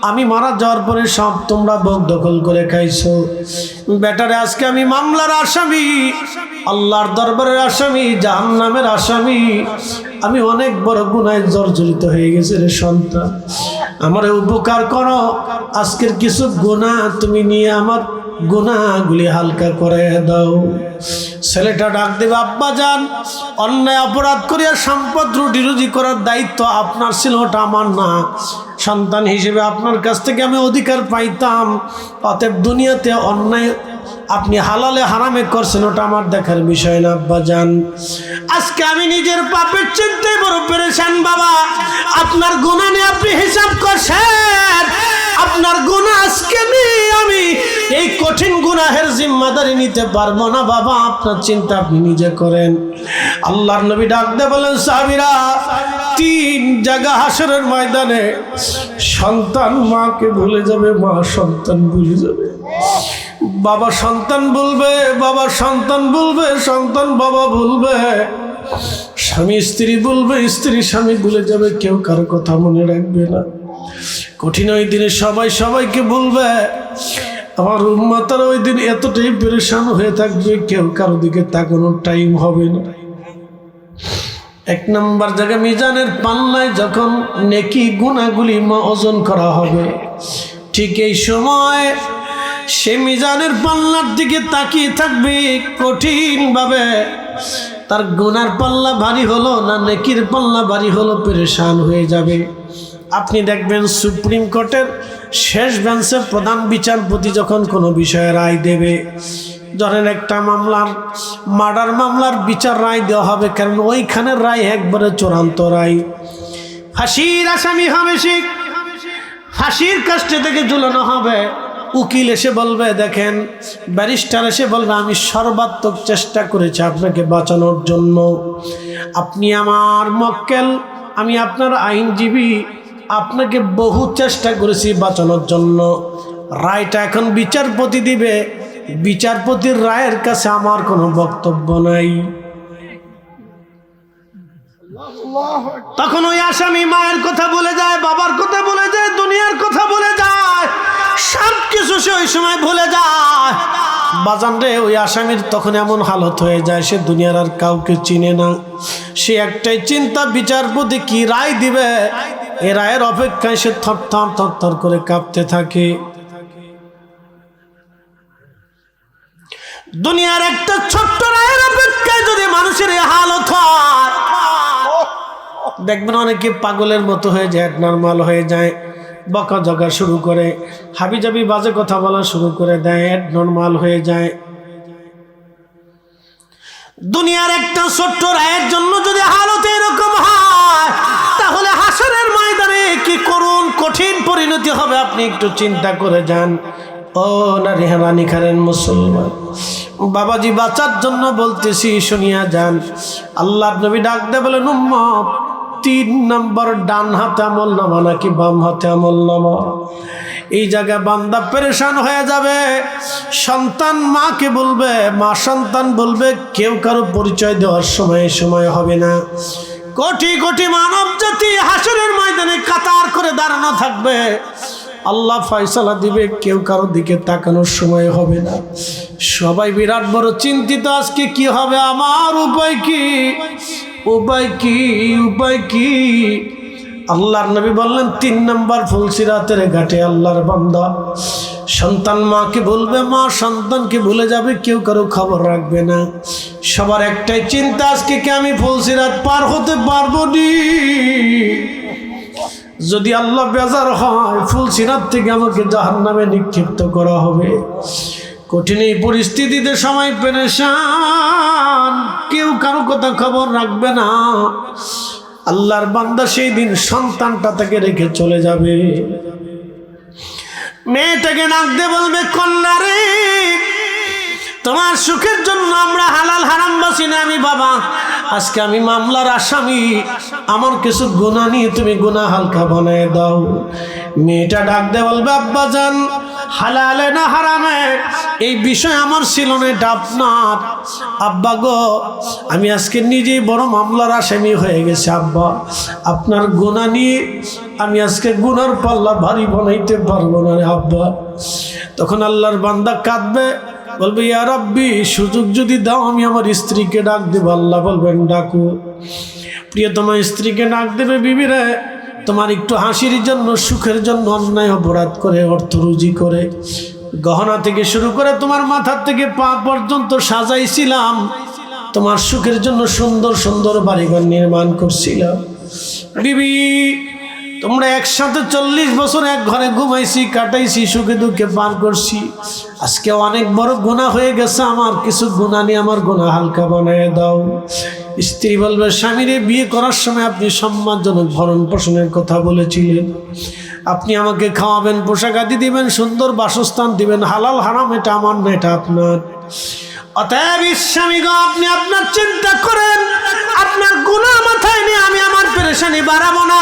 আমি মারা যাওয়ার পরে সব তোমরা ভোগ দখল করে খাইছো। বেটারে আজকে আমি মামলার আসামি, আল্লাহর দরবারের আসামি, জাহান্নামের আসামি, আমি অনেক বড় গুনায় জর্জরিত হয়ে গেছে রে সন্তান, আমার উপকার করো, আজকের কিছু গুনাহ তুমি নিয়ে আমার গুনাহগুলি হালকা করে দাও। ছেলেটা ডাক দেবে, আব্বা যান, অন্যায় অপরাধ করিয়া সম্পদ রুটি রুজি করার দায়িত্ব আপনার ছিল, ওটা আমার না। সন্তান হিসেবে আপনার কাছ থেকে আমি অধিকার পাইতাম, অতএব দুনিয়াতে অন্যায় আপনি হালালে হারামে করছেন ওটা আমার দেখার বিষয় না আব্বাজান। আজকে আমি নিজের পাপের চিন্তায় বড় পেরেশান বাবা। আপনার গুনাহ নিয়ে আপনি হিসাব করছেন, আপনার গুনাহ আজকে নিয়ে আমি এই কঠিন গুনাহের জিম্মাদারি নিতে পারবো না বাবা। আপনার চিন্তা আপনি নিজে করেন। আল্লাহর নবী ডাক দিয়ে বলেন, সাহাবীরা, 3 জায়গা হাসরের ময়দানে সন্তান মাকে ভুলে যাবে, মা সন্তান ভুলে যাবে, বাবা সন্তান বলবে, বাবা সন্তান বলবে, সন্তান বাবা বলবে, স্বামী স্ত্রী বলবে, স্ত্রী স্বামী ভুলে যাবে, কেউ কারো কথা মনে রাখবে না। কঠিন ওই দিনে সবাই সবাইকে বলবে। আমার উম্মতের ওই দিন এতটাই পেরেশান হয়ে থাকবে, কেউ কারো দিকে তাকানোর টাইম হবে না। 1 নম্বর জায়গা মিজানের পাল্লায় যখন নেকি গুনাহগুলি ওজন করা হবে, ঠিক এই সময় সে মিজানের পাল্লার দিকে তাকিয়ে থাকবে কঠিনভাবে। তার গুনার পাল্লা ভারী হলো না নেকির পাল্লা ভারী হলো, পেরেশান হয়ে যাবে। আপনি দেখবেন সুপ্রিম কোর্টের শেষ বেঞ্চে প্রধান বিচারপতি যখন কোনো বিষয়ে রায় দেবে, ধরেন একটা মামলার মার্ডার মামলার বিচার রায় দেওয়া হবে, কারণ ওইখানের রায় একবারে চূড়ান্ত রায়। ফাঁসির আসামি হবে, সে ফাঁসির কাস্টে থেকে ঝুলানো হবে। উকিল এসে বলবে, দেখেন, ব্যারিস্টার এসে বলবে, আমি সর্বাত্মক চেষ্টা করেছি আপনাকে বাঁচানোর জন্য, আপনি আমার মক্কেল, আমি আপনার আইনজীবী, আপনাকে বহু চেষ্টা করেছি বাঁচানোর জন্য। রায়টা এখন বিচারপতি দিবে, বিচারপতির রায়ের কাছে আমার কোনো বক্তব্য নাই। তখন ওই আসামি মায়ের কথা বলে যায়, বাবার কথা বলে যায়, দুনিয়ার কথা বলে যায়, সব কিছু সে ওই সময় ভুলে যায়। বাজান রে, ওই আসামির তখন এমন হালত হয়ে যায়, সে দুনিয়ার আর কাউকে চিনে না। সে একটাই চিন্তা, বিচারপতি কি রায় দিবে, এ রায়ের অপেক্ষায় সে থরথর থরথর করে কাঁপতে থাকে। দুনিয়ার একটা ছোট্ট রায়ের অপেক্ষায় যদি মানুষের এই হালত হয়, দেখবেন অনেকে পাগলের মতো হয়ে যায়, নর্মাল হয়ে যায়, বকা জগা শুরু করে, হাবিজাবি বাজে কথা বলা শুরু করে দেয়, নর্মাল হয়ে যায়। দুনিয়ার একটা ছোট্ট রায়ের জন্য যদি হালত এরকম হয়, তাহলে হাসরের ময়দানে কি করুন কঠিন পরিণতি হবে আপনি একটু চিন্তা করে যান। ও নারী হারানি খারেন মুসলমান বাবাজি, বাঁচার জন্য বলতেছি, শুনিয়া যান। আল্লাহর নবী ডাক দিয়ে বলেন, উম্মত, 3 নম্বর ডান হাতে আমল নামা নাকি বাম হাতে আমল নামা? এই জায়গায় বান্দা পেরেশান হয়ে যাবে। সন্তান মাকে বলবে, মা সন্তান বলবে, কেউ কারো পরিচয় দেওয়ার সময় হবে না। কোটি কোটি মানব জাতি হাসরের ময়দানে কাতার করে দাঁড়ানো থাকবে, আল্লাহ ফয়সালা দিবে, কেউ কারো দিকে তাকানোর সময় হবে না। সবাই বিরাট বড় চিন্তিত, আজকে কি হবে আমার, উপায় কি, উপায় কি, উপায় কি? আল্লাহর নবী বললেন, 3 নম্বর ফুলসিরাতের ঘাটে আল্লাহর বান্দা সন্তান মাকে বলবে, মা সন্তানকে ভুলে যাবে, কেউ কারো খবর রাখবে না। সবার একটাই চিন্তা, আজকে কি আমি ফুলসিরাত পার হতে পারবো নি? যদি আল্লাহ বেজার হয়, ফুলসিরাত থেকে আমাকে জাহান্নামে নিক্ষিপ্ত করা হবে। কঠিন এই পরিস্থিতিতে সময় পেরেশান, কেউ কারো কথা খবর রাখবে না। আল্লাহর বান্দা সেই দিন সন্তানটা তাকে রেখে চলে যাবে। মেয়েটাকে ডাক দিয়ে বলবে, কন্যা রে, তোমার সুখের জন্য আমরা হালাল হারাম বাসি না। আমি বাবা, আজকে আমি মামলার আসামি, আমার কিছু গুনাহ নিয়ে তুমি গুনাহ হালকা বানায় দাও। মেয়েটা ডাক দিয়ে বলবে, আব্বা জান, হালালে না হারামে এই বিষয় আমার ছিল না, এটা আপনার। আব্বা গো, আমি আজকে নিজেই বড় মামলার আসামি হয়ে গেছি আব্বা, আপনার গুনাহ নিয়ে আমি আজকে গুনার পাল্লা ভারী বানাইতে পারবো না রে আব্বা। তখন আল্লাহর বান্দা কাঁদবে, বলবে, ইয়া রাব্বি, সুযোগ যদি দাও আমি আমার স্ত্রীকে ডাক দেবো। আল্লাহ বলবেন, ডাকো। প্রিয়তমা স্ত্রীকে ডাক দেবে, বিবি রে, তোমার একটু হাসির জন্য, সুখের জন্য অন্যায় অপরাধ করে, অর্থ রুজি করে, গহনা থেকে শুরু করে তোমার মাথার থেকে পা পর্যন্ত সাজাইছিলাম, তোমার সুখের জন্য সুন্দর সুন্দর বাড়িঘর নির্মাণ করছিলাম। বিবি, তোমরা একসাথে 40 বছর এক ঘরে ঘুমাইছি, কাটাইছি, সুখে দুঃখে পার করছি। আজকে অনেক বড় গুনাহ হয়ে গেছে, আমার কিছু গুনাহ নিয়ে আমার গুনাহ হালকা বানিয়ে দাও। স্ত্রী বলবে, স্বামীরে বিয়ে করার সময় আপনি সম্মানজনক ভরণ পোষণের কথা বলেছিলেন, আপনি আমাকে খাওয়াবেন, পোশাক আদি দিবেন, সুন্দর বাসস্থান দিবেন, হালাল হারাম এটা আমার না, এটা আপনার। অতএব স্বামীগণ, আপনি আপনার চিন্তা করেন, আপনার গুনাহ মাথায় নিয়ে আমি আমার পেরেশানি বাড়াবো না।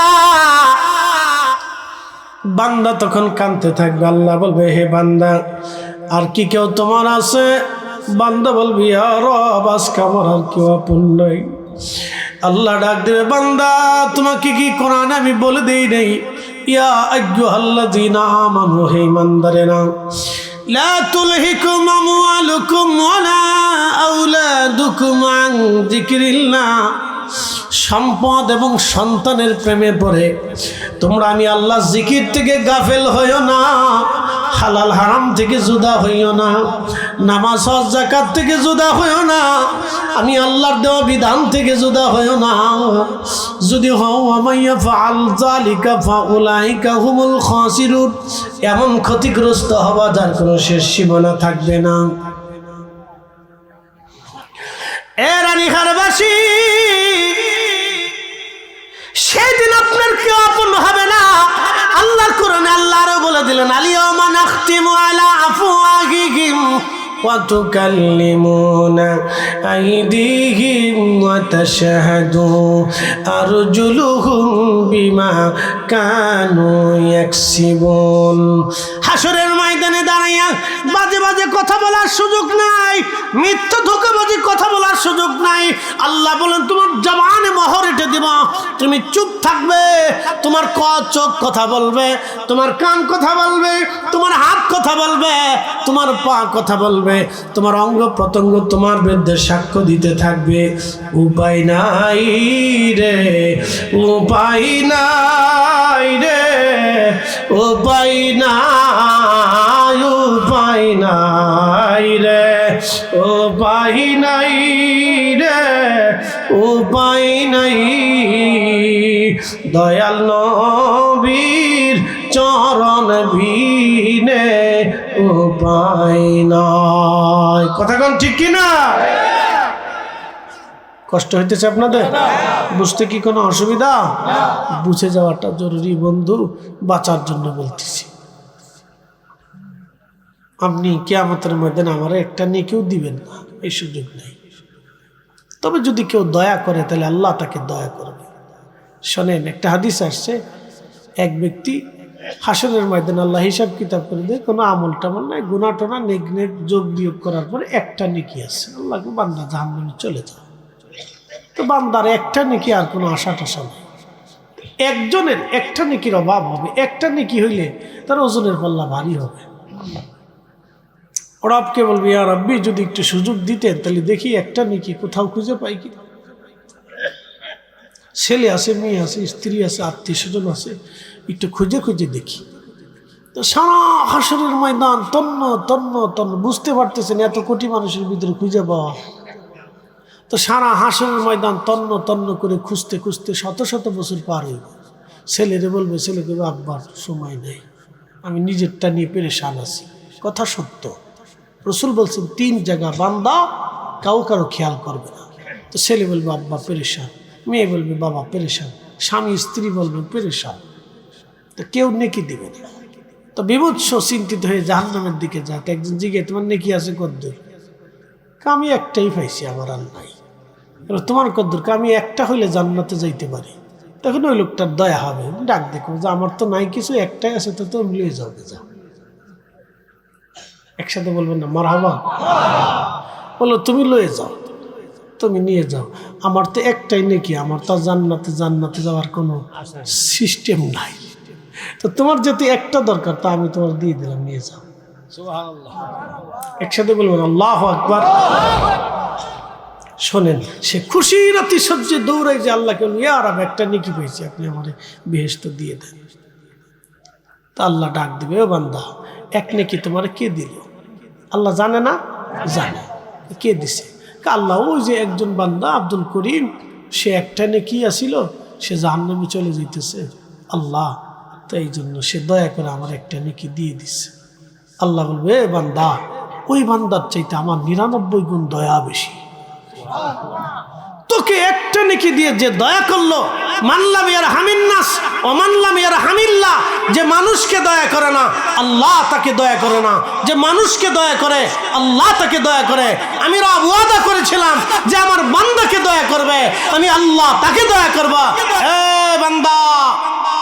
বান্দা তখন কাঁদতে থাকবে। আল্লাহ বলবে, হে বান্দা, আর কি কেউ তোমার আছে? বান্দা বলবি, ইয়া রব, আজকে আমার আর কেউ আপন নাই। আল্লাহ ডাক দেবে, বান্দা তোমাকে কি কোরআনে আমি বলে দেই নাই, ইয়া আইয়ুহাল্লাযীনা আমানু, হে ঈমানদারেরা, লা তুলহিকুম আমওয়ালুকুম ওয়ালা আওলাদুকুম আন যিকরিল্লাহ। সম্পদ এবং সন্তানের প্রেমে পড়ে তোমরা আমি আল্লাহ জিকির থেকে গাফেল হইও না, হালাল হারাম থেকে জুদা হইও না, নামাজ হজ যাকাত থেকে জুদা হইও না, আমি আল্লাহর দেওয়া বিধান থেকে জুদা হইও না। যদি হও আমাইয়া ফাআল যালিকা ফাউলাইকা হুমুল খাসিরুন, এমন ক্ষতিগ্রস্ত হবা যার কোনো শেষ সীমানা থাকবে না। এ রানীহারবাসী, সেদিন আপনার কেউ আপন হবে না। আল্লাহর কোরআনে আল্লাহ আরো বলে দিলেন, আলিয়াউমা নাখতিমু আলা আফওয়াহিহিম ওয়া তুকাল্লিমুনা আইদিহিম ওয়া তাশহাদু আরজুলুহুম বিমা কানু ইয়াকসিবুন। হাসরের ময়দানে দাঁড়াইয়া বাজে বাজে কথা বলার সুযোগ নাই, মিথ্যা ধোঁকাবাজি কথা বলার সুযোগ নাই। আল্লাহ বলেন, তোমার জবানে মোহর এঁটে দিব, তুমি চুপ থাকবে। তোমার চোখ কথা বলবে, তোমার কান কথা বলবে, তোমার হাত কথা বলবে, তোমার পা কথা বলবে, তোমার অঙ্গ প্রত্যঙ্গ তোমার বিরুদ্ধে সাক্ষ্য দিতে থাকবে। উপায় নাই রে, উপায় নাই রে, উপায় নাই, উপায় নাই রে, উপায় নাই রে, উপায় নাই। দয়াল নবীর চরণ বিনে উপায় নাই। কথা কোন ঠিক কিনা? কষ্ট হইতেছে আপনাদের? বুঝতে কি কোনো অসুবিধা? বুঝে যাওয়াটা জরুরি বন্ধু, বাঁচার জন্য বলতেছি। আপনি কিয়ামতের ময়দানে আমার একটা নেকিও দিবেন না, এই সুযোগ নেই। তবে যদি কেউ দয়া করে তাহলে আল্লাহ তাকে দয়া করবে। শোনেন, একটা হাদিস আসছে, এক ব্যক্তি হাসরের ময়দানে আল্লাহ হিসাব কিতাব করে দেয়, কোনো আমল টামল নাই, গুনাহ টোনা নেক নেক যোগ বিয়োগ করার পরে একটা নেকি আছে। আল্লাহকে, বান্দা জাহান্নামে চলে যাও। তো বান্দার একটা নেকি, আর কোনো আশা টাশা নেই। একজনের একটা নেকির অভাব হবে, একটা নেকি হইলে তার ওজনের পাল্লা ভারী হবে। রবকে বলবি, ইয়া রব্বি, যদি একটু সুযোগ দিতেন তাহলে দেখি একটা নেকি কোথাও খুঁজে পাই কি। ছেলে আছে, মেয়ে আছে, স্ত্রী আছে, আত্মীয় স্বজন আছে, একটু খুঁজে খুঁজে দেখি। তো সারা হাসরের ময়দান তন্ন তন্ন তন্ন, বুঝতে পারতেছেন এত কোটি মানুষের ভিতরে খুঁজে পাওয়া। তো সারা হাসরের ময়দান তন্ন তন্ন করে খুঁজতে খুঁজতে শত শত বছর পার হইব। ছেলেরে বলবে, ছেলেকে আব্বার সময় নেই, আমি নিজেরটা নিয়ে পেরেশান আছি। কথা সত্য। রসুল বলছেন, 3 জায়গা বান্দা কারো খেয়াল করবে না। তো ছেলে বলবে আব্বা পেরেশান, মেয়ে বলবে বাবা পেরেশান, স্বামী স্ত্রী বলবে পেরেশান। তো কেউ নেকি দিবে না। তো বিভৎস চিন্তিত হয়ে জাহান্নামের দিকে যায়। একজন জিজ্ঞেস, তোমার নেকি আছে কদ্দুর? আমি একটাই পাইছি, আমার আর নাই। তোমার কদ্দুর? আমি একটা হইলে জান্নাতে যাইতে পারি। তখন ওই লোকটার দয়া হবে, ডাক দেখো যে আমার তো নাই কিছু, একটাই আছে, তো তুমি লয়ে যাবে, যা। একসাথে বলবেন না মারহাবা? বলো, তুমি লয়ে যাও, তুমি নিয়ে যাও, আমার তো একটাই নেকি, আমার তো জান্নাতে যাওয়ার কোনো সিস্টেম নাই। তো তোমার যেহেতু একটা দরকার, তা আমি তোমার দিয়ে দিলাম, নিয়ে যাও। একসাথে বলবেন আল্লাহু আকবার। শোনেন, সে খুশির অতিশয্যে দৌড়াই যে আল্লাহকে, ইয়া রাব, একটা নেকি পেয়েছি, আপনি আমার বেহেশত দিয়ে দেন। তা আল্লাহ ডাক দিবে, ও বান্দা, এক নেকি তোমার কে দিল? আল্লাহ জানে না? জানে। কে দিছে? আল্লাহ, ওই যে একজন বান্দা আব্দুল করিম, সে একটা নেকি আসিল, সে জাহান্নামে চলে যাইতেছে, আল্লাহ, তো এই জন্য সে দয়া করে আমার একটা নেকি দিয়ে দিছে। আল্লাহ বলবে, এ বান্দা, ওই বান্দার চাইতে আমার 99 গুণ দয়া বেশি। তোকে একটা নেকি দিয়ে যে দয়া করলো, মানলাম ইয়ারহামিন নাস ওয়া মানলাম ইয়ারহামিল্লাহ, যে মানুষকে দয়া করে না আল্লাহ তাকে দয়া করে না, যে মানুষকে দয়া করে আল্লাহ তাকে দয়া করে। আমি রব ওয়াদা করেছিলাম যে আমার বান্দাকে দয়া করবে, আমি আল্লাহ তাকে দয়া করব। এ বান্দা,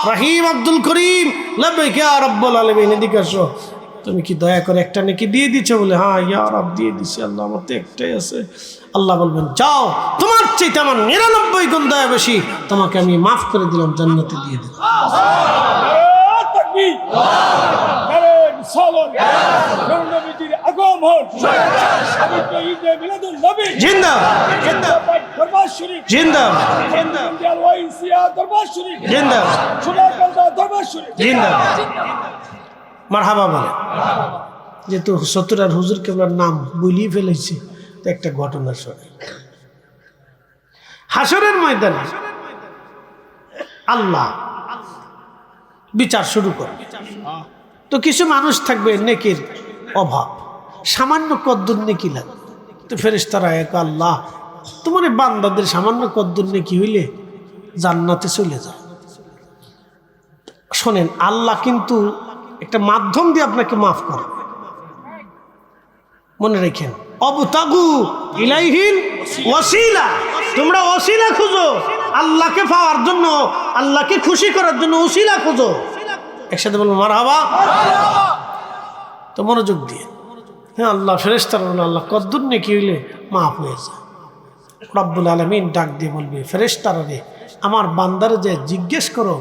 রহিম আব্দুল করিম, লাব্বাইক ইয়া রাব্বুল আলামিন, এদিকে আসো। তুমি কি দয়া করে একটা নেকি দিয়ে দিচ্ছ? বলে, হ্যাঁ ইয়া রব দিয়ে দিছি আল্লাহ, আমার তো একটাই আছে। আল্লাহ বলবেন, যাও, তোমার চাইতে আমার 99 গুণ দয়া বেশি, তোমাকে আমি মাফ করে দিলাম, জান্নাতে দিয়ে দিলাম। মারহাবা বলে, যেহেতু সত্তরার হুজুর কেবলার নাম বলিয়ে ফেলেছি, তো একটা ঘটনা শোনে। হাসরের ময়দানে আল্লাহ বিচার শুরু করবে। তো কিছু মানুষ থাকবে নেকির অভাব, সামান্য কদ্দুর নেকি লাগবে। তো ফেরেশতারা এক, আল্লাহ, তোমার বান্দাদের সামান্য কদ্দুর নেকি হইলে জান্নাতে চলে যায়। শোনেন, আল্লাহ কিন্তু একটা মাধ্যম দিয়ে আপনাকে মাফ করে। মনে রেখেন, অবতাগু ইলাইহিল ওয়াসিলা, তোমরা ওসিলা খুঁজো আল্লাহকে পাওয়ার জন্য, আল্লাহকে খুশি করার জন্য ওসিলা খুঁজো। একসাথে বলবো মারহাবা। তো মনোযোগ দিয়ে, হ্যাঁ, আল্লাহ ফেরেশতারা বলে, আল্লাহ কদ্দুর নেকি হইলে মাফ হয়ে যায়। রব্বুল আলামিন ডাক দিয়ে বলবে, ফেরেশতারা রে, আমার বান্দারে যে জিজ্ঞেস করো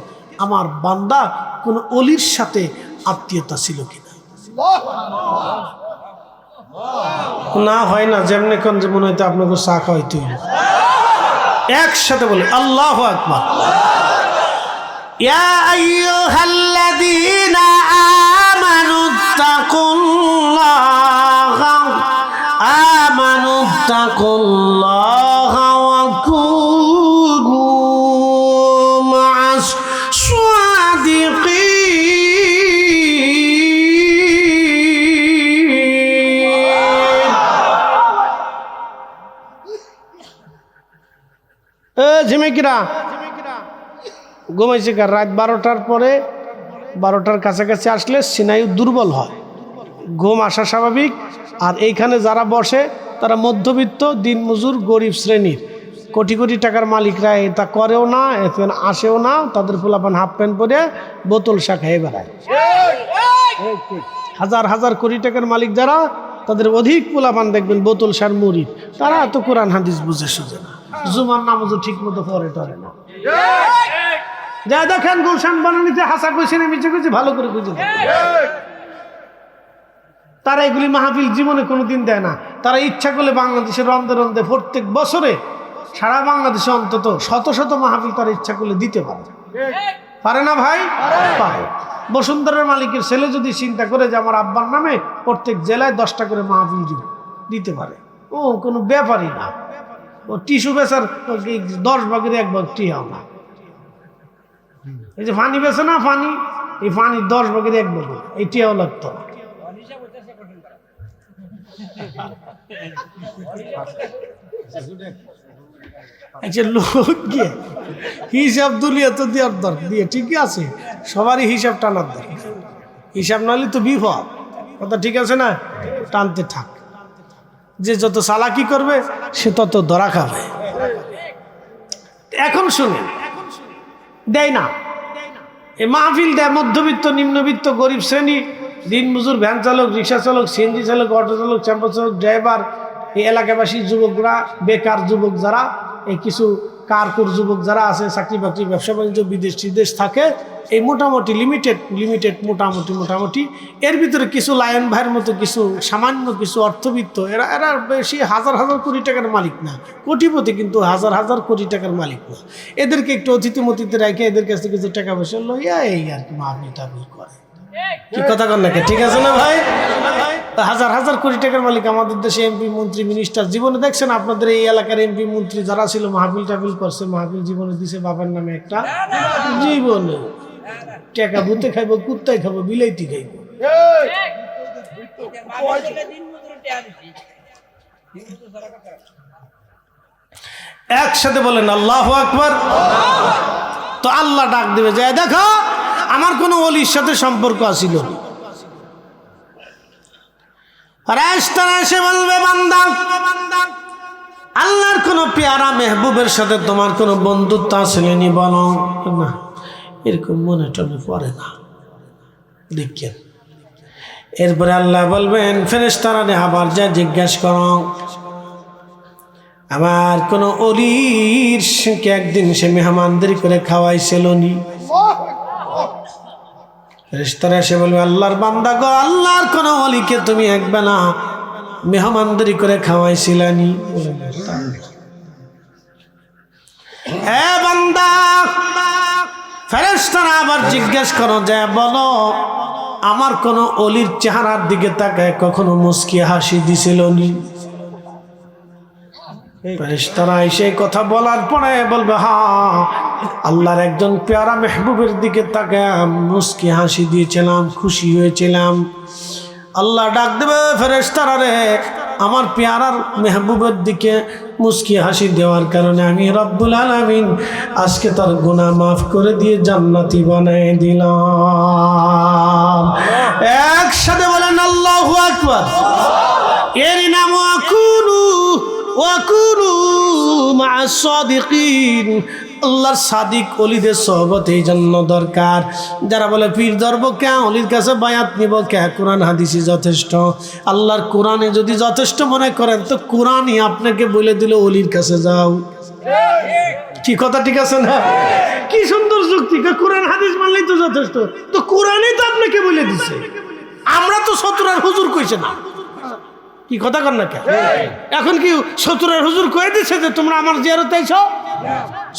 আমার বান্দা কোন অলির সাথে আত্মীয়তা ছিল কিনা। না হয় না, যেমনি কোন যে মনে হয়তো আপনাকে চা খাওয়াইতে হইল। একসাথে বলে আল্লাহু আকবার। ইয়া আইয়ুহাল্লাযীনা আমানুত্তাকুল্লাহা ওয়া কুনু মা'আস সাদিকিন। ঝিমিকিরা ঘুমাইছে কার? রাত 12টার পরে, 12টার কাছাকাছি আসলে স্নায়ু দুর্বল হয়, ঘুম আসা স্বাভাবিক। আর এইখানে যারা বসে তারা মধ্যবিত্ত, দিনমজুর, গরিব শ্রেণীর। কোটি কোটি টাকার মালিকরা এটা করেও না, এখন আসেও না। তাদের পোলাপান হাফ প্যান্ট পরে বোতল চা খেয়ে বেড়ায়। হাজার হাজার কোটি টাকার মালিক যারা, তাদের অধিক পোলাপান দেখবেন বোতল সার মুরিদ। তারা এত কোরআন হাদিস বুঝে সুঝে না, জুমার নামাজও ঠিক মতো পড়ে টরে না। যা দেখেন গুলশান বানানিতে হাসা কইছে না মিছে কইছে, ভালো করে বুঝে। তারা এগুলি মাহফিল জীবনে কোনোদিন দেয় না। তারা ইচ্ছা করলে বাংলাদেশের রন্ধে রন্ধে প্রত্যেক বছরে সারা বাংলাদেশে অন্তত শত শত মাহফিল তারা ইচ্ছা করলে দিতে পারে। পারে না ভাই? পারে। বসুন্ধরার মালিকের ছেলে যদি চিন্তা করে যে আমার আব্বার নামে প্রত্যেক জেলায় 10টা করে মাহফিল দিতে পারে, ও কোনো ব্যাপারই না। ও টিস্যু বেচার 10 ভাগের 1 ভাগ টিয়াও না। এই যে ফানি বেছে না, ফানি, এই ফানি 10 ভাগের 1 ভাগ, এই টিয়াও লাগতো না। আচ্ছা, লোক গিয়ে হিসাব দুলিয়া তো দেওয়ার দরকার, দিয়ে ঠিকই আছে, সবারই হিসাব টানার দরকার। হিসাব নাহলে তো বিপদ, কথা ঠিক আছে না? টানতে থাক, যে যত চালাকি করবে সে তত ধরা খাবে। এখন শুনে দেয় না, এই মাহফিল দেয় মধ্যবিত্ত, নিম্নবিত্ত, গরিব শ্রেণী, দিনমজুর, ভ্যান চালক, রিক্সা চালক, সিএনজি চালক, অটো চালক, টেম্পো চালক, ড্রাইভার, এই এলাকাবাসী যুবকরা, বেকার যুবক যারা, এই কিছু কারকুর যুবক যারা আছে, চাকরি বাকরি, ব্যবসা বাণিজ্য, বিদেশ থাকে, এই মোটামুটি লিমিটেড মোটামুটি এর ভিতরে কিছু লায়ন ভাইয়ের মতো কিছু সামান্য কিছু অর্থবিত্ত, এরা বেশি হাজার হাজার কোটি টাকার মালিক না, কোটিপতি, কিন্তু হাজার হাজার কোটি টাকার মালিক না। এদেরকে একটু অতিথিমতিতে রেখে এদের কাছে কিছু টাকা পয়সা লইয়া এই আর কি মাহফিল টাহফিল করে। কি কথা কন নাকি? ঠিক আছে না ভাই? হাজার হাজার কোটি টাকার মালিক আমাদের দেশে এমপি, মন্ত্রী, মিনিস্টার। জীবনে দেখছেন আপনাদের এই এলাকার এমপি, মন্ত্রী যারা ছিল মাহফিল টাহফিল করছে, মাহফিল জীবনে দিছে বাবার নামে একটা? জীবনে টাকা ভূতে খাইব, কুত্তায় খাবো, বিলাইতি খাইব। একসাথে বলেন আল্লাহু আকবার। তো আল্লাহ ডাক দিবে, যায় দেখো আমার কোন ওলির সাথে সম্পর্ক আছিল না। ফেরেশতারা এসে বলবে, বান্দা আল্লাহর কোন পেয়ারা মেহবুবের সাথে তোমার কোন বন্ধুত্ব আসলে নি? বলো না, এরকম মনে টনে পড়ে না। দেখেন, এরপরে আল্লাহ বলবেন ফেরেশতারা আবার যা জিজ্ঞাসা করো, আমার কোন অলির একদিন সে মেহমানদারি করে খাওয়াইছিল নি? ফেরেশতারা এসে বলবে, আল্লাহর বান্দা গো, আল্লাহর কোন অলিকে তুমি একবেলা মেহমানদারি করে খাওয়াইছিলানি? এ বান্দা, ফেরেশতারা আবার জিজ্ঞেস করো, যে বলো আমার কোন অলির চেহারার দিকে তাকায় কখনো মুস্কি হাসি দিছিল নি? ফেরেশতারা এসে কথা বলার পরে বলবে, হ্যাঁ আল্লাহর একজন পেয়ারা মেহবুবের দিকে তাকায় মুস্কি হাসি দিয়েছিলাম, খুশি হয়েছিলাম। আল্লাহ ডাক দেবে, ফেরেশতারা রে, আমার পেয়ারার মেহবুবের দিকে মুস্কি হাসি দেওয়ার কারণে আমি রব্বুল আলামিন আজকে তার গুনাহ মাফ করে দিয়ে জান্নাতি বানিয়ে দিলাম। একসাথে বলেন আল্লাহু আকবার। এর নাম ওয়াকুনু মা'আস সাদিকিন। আল্লাহর সাদিক ওলিদের সোহবত এই জন্য দরকার। যারা বলে পীর ধরব কে, অলির কাছে বায়াত নিব কে, কোরআন হাদিসই যথেষ্ট। আল্লাহর কোরআনে যদি যথেষ্ট মনে করেন তো কোরআনই আপনাকে বলে দিল অলির কাছে যাও। কি কথা ঠিক আছে না? কি সুন্দর যুক্তি, কোরআন হাদিস মানলেই তো যথেষ্ট। তো কোরআনই তো আপনাকে বলে দিছে, আমরা তো সতুরার হুজুর কইছে না। কি কথা কর না কে? এখন কি সতুরার হুজুর কয়ে দিছে যে তোমরা আমার জিয়ারতে আইছো?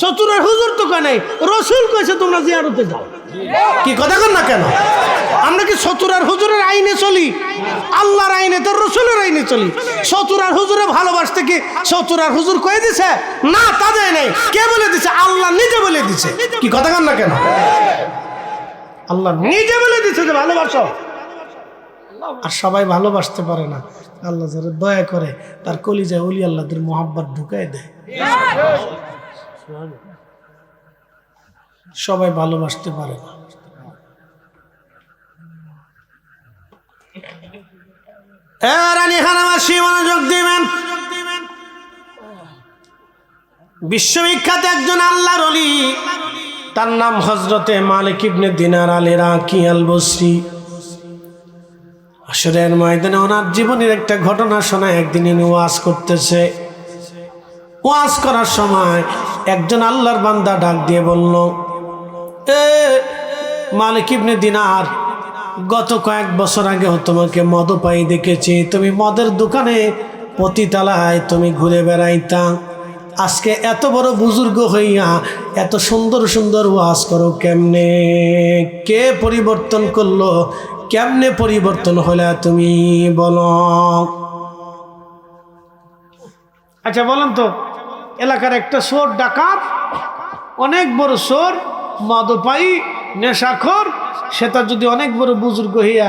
সতুরার হুজুর তো কয় নাই, রসুল কইছে তোমরা জিয়ারতে যাও। কি কথা কর না কেন? আমরা কি সতুরার হুজুরের আইনে চলি? আল্লাহর আইনে, তো রসুলের আইনে চলি। সতুরার হুজুরে ভালোবাসতে কি সতুরার হুজুর কয়ে দিছে? না, তা দেয় নাই। কে বলে দিছে? আল্লাহ নিজে বলে দিছে। কি কথা কর না কেন? আল্লাহ নিজে বলে দিছে যে ভালোবাসো। আর সবাই ভালোবাসতে পারে না। আল্লাহ যারা দয়া করে তার কলিজায় ওলি আল্লাহদের মোহাব্বত ঢুকায় দেয়। সবাই ভালোবাসতে পারে না। মনোযোগ দিবেন। বিশ্ববিখ্যাত একজন আল্লাহর ওলি, তার নাম হযরতে মালিক ইবনে দিনার আল ইরাকি আল বসরি। হাশরের ময়দানে ওনার জীবনের একটা ঘটনা শোনায়। একদিন উনি ওয়াজ করতেছে, ওয়াজ করার সময় একজন আল্লাহর বান্দা ডাক দিয়ে বলল, এ মালিক ইবনে দিনার, গত কয়েক বছর আগে তোমাকে মদপায়ী দেখেছি, তুমি মদের দোকানে পতিতালায় তুমি ঘুরে বেড়াইতা। আজকে এত বড় বুজুর্গ হইয়া এত সুন্দর সুন্দর ওয়াজ করো কেমনে? কে পরিবর্তন করলো? কেমনে পরিবর্তন হলে তুমি বলো? আচ্ছা বলেন তো, এলাকার একটা চোর ডাকাত, অনেক বড় চোর, মদপায়ী, নেশাখোর, সেটা যদি অনেক বড় বুজুর্গ হইয়া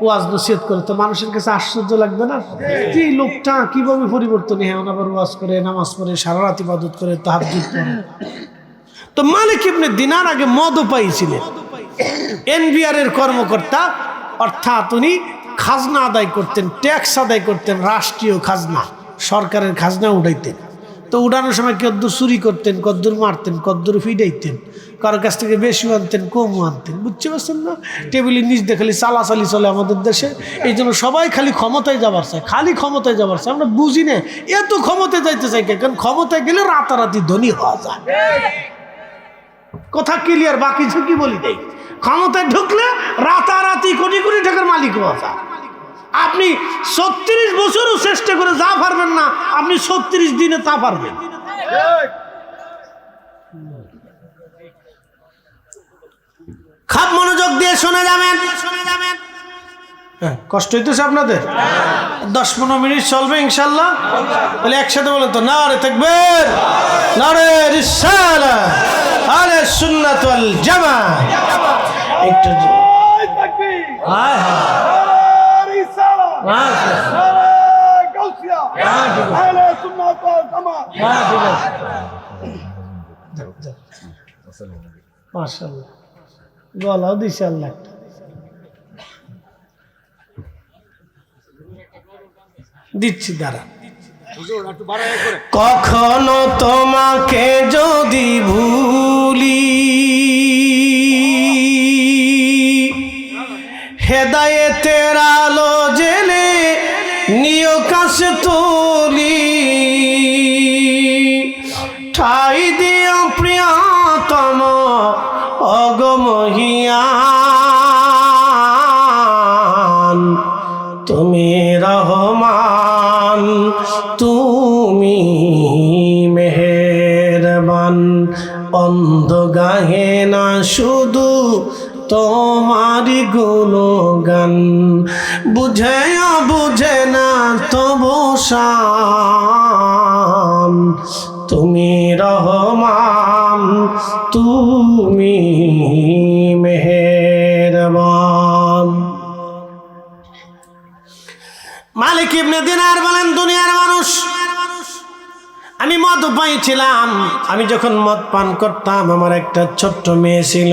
ওয়াজ নসিহত করে তো মানুষের কাছে আশ্চর্য লাগবে না? কি লোকটা কিভাবে পরিবর্তন হয়, আবার ওয়াজ করে, নামাজ পড়ে, সারা রাত ইবাদত করে, তাহাজ্জুদ করে। তো মালিক ইবনে দিনার আগে মদপায়ী ছিলেন, এনবিআর এর কর্মকর্তা, অর্থাৎ উনি খাজনা আদায় করতেন, ট্যাক্স আদায় করতেন, রাষ্ট্রীয় খাজনা, সরকারের খাজনা উঠাইতেন। তো উঠানোর সময় কদ্দুর চুরি করতেন, কদ্দুর মারতেন, কদ্দুর ফিডাইতেন, কারোর কাছ থেকে বেশি আনতেন, কম আনতেন। বুঝতে পারছেন না? টেবিলের নিচ দিয়ে খালি চালাচালি চলে আমাদের দেশে। এই জন্য সবাই খালি ক্ষমতায় যাবার চায়, খালি ক্ষমতায় যাবার চায়। আমরা বুঝি না এত ক্ষমতায় যাইতে চাই, কারণ ক্ষমতায় গেলে রাতারাতি ধনী হওয়া যায়। কথা ক্লিয়ার? বাকি ঝুঁকি বলি দেয়, ক্ষমতায় ঢুকলে রাতারাতি কোটি কোটি টাকার মালিক হওয়া যায়। আপনি 36 বছরও চেষ্টা করে যা পারবেন না, আপনি 36 দিনে তা পারবেন। খাপ মনোযোগ দিয়ে শুনে যাবেন। কষ্ট হইতেছে আপনাদের? 10-15 মিনিট চলবে ইনশাল্লাহ। তাহলে একসাথে বলেন তো, নারে তাকবীর, নারে রিসালাত, আহলে সুন্নাত ওয়াল জামাত। এই মাশাআল্লাহ গলাও দিছে আল্লাহ। দিচ্ছি দাঁড়া। কখনো তোমাকে যদি ভুলি হেদায়েতের আলো জেলে নিয় কাছে তুলি ঠাই দিও প্রিয়তম অগমহিয়ান তুমি রহমান তুমি মেহেরবান অন্ধ গাহে না শুধু তোমারি গুণগান বুঝেও বুঝে না তবু শান তুমি রহমান তুমি মেহেরবান। মালিক ইবনে দিনার বলেন দুনিয়ার মানুষ আমি মদ পাইছিলাম, আমি যখন মদ পান করতাম আমার একটা ছোট্ট মেয়ে ছিল,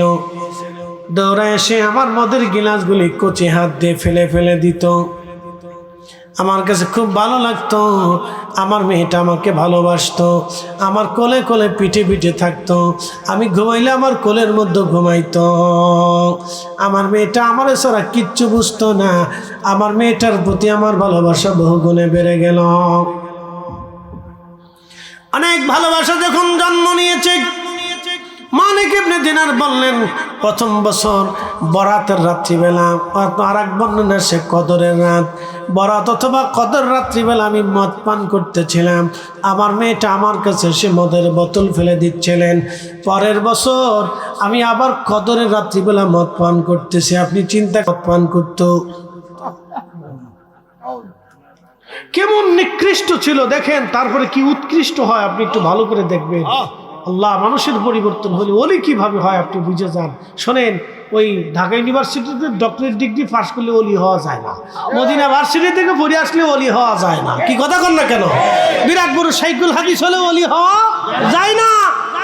দৌড়ে এসে আমার মদের গিলাসগুলি কচি হাত দিয়ে ফেলে ফেলে দিত। আমার কাছে খুব ভালো লাগতো, আমার মেয়েটা আমাকে ভালোবাসতো, আমার কোলে কোলে পিঠে পিঠে থাকতো, আমি ঘুমাইলে আমার কোলের মধ্যে ঘুমাইতো। আমার মেয়েটা আমার ছাড়া কিচ্ছু বুঝতো না, আমার মেয়েটার প্রতি আমার ভালোবাসা বহু গুণে বেড়ে গেল। অনেক ভালোবাসা যখন জন্ম নিয়েছে, মালিক ইবনে দিনার বললেন প্রথম বছর বরাতের রাত্রিবেলা, আর এক বর্ণনা সে কদরের রাত, বরাত অথবা কদর রাত্রিবেলা আমি মদ পান করতেছিলাম, আমার মেয়েটা আমার কাছে সে মদের বোতল ফেলে দিচ্ছিলেন। পরের বছর আমি আবার কদরের রাত্রিবেলা মদ পান করতেছি। আপনি চিন্তা মদ পান করতো কেমন নিকৃষ্ট ছিল দেখেন, তারপরে কি উৎকৃষ্ট হয় আপনি একটু ভালো করে দেখবেন। আল্লাহ মানুষের পরিবর্তন হলে ওলি কিভাবে হয় আপনি বুঝে যান। শোনেন, ওই ঢাকা ইউনিভার্সিটিতে ডক্টরেট ডিগ্রি পাস করলে ওলি হওয়া যায় না, মদিনা ভার্সিটি থেকে পড়ে আসলে ওলি হওয়া যায় না। কি কথা কন না কেন? বিরাট বড় শাইখুল হাদিস হলে ওলি হওয়া যায় না।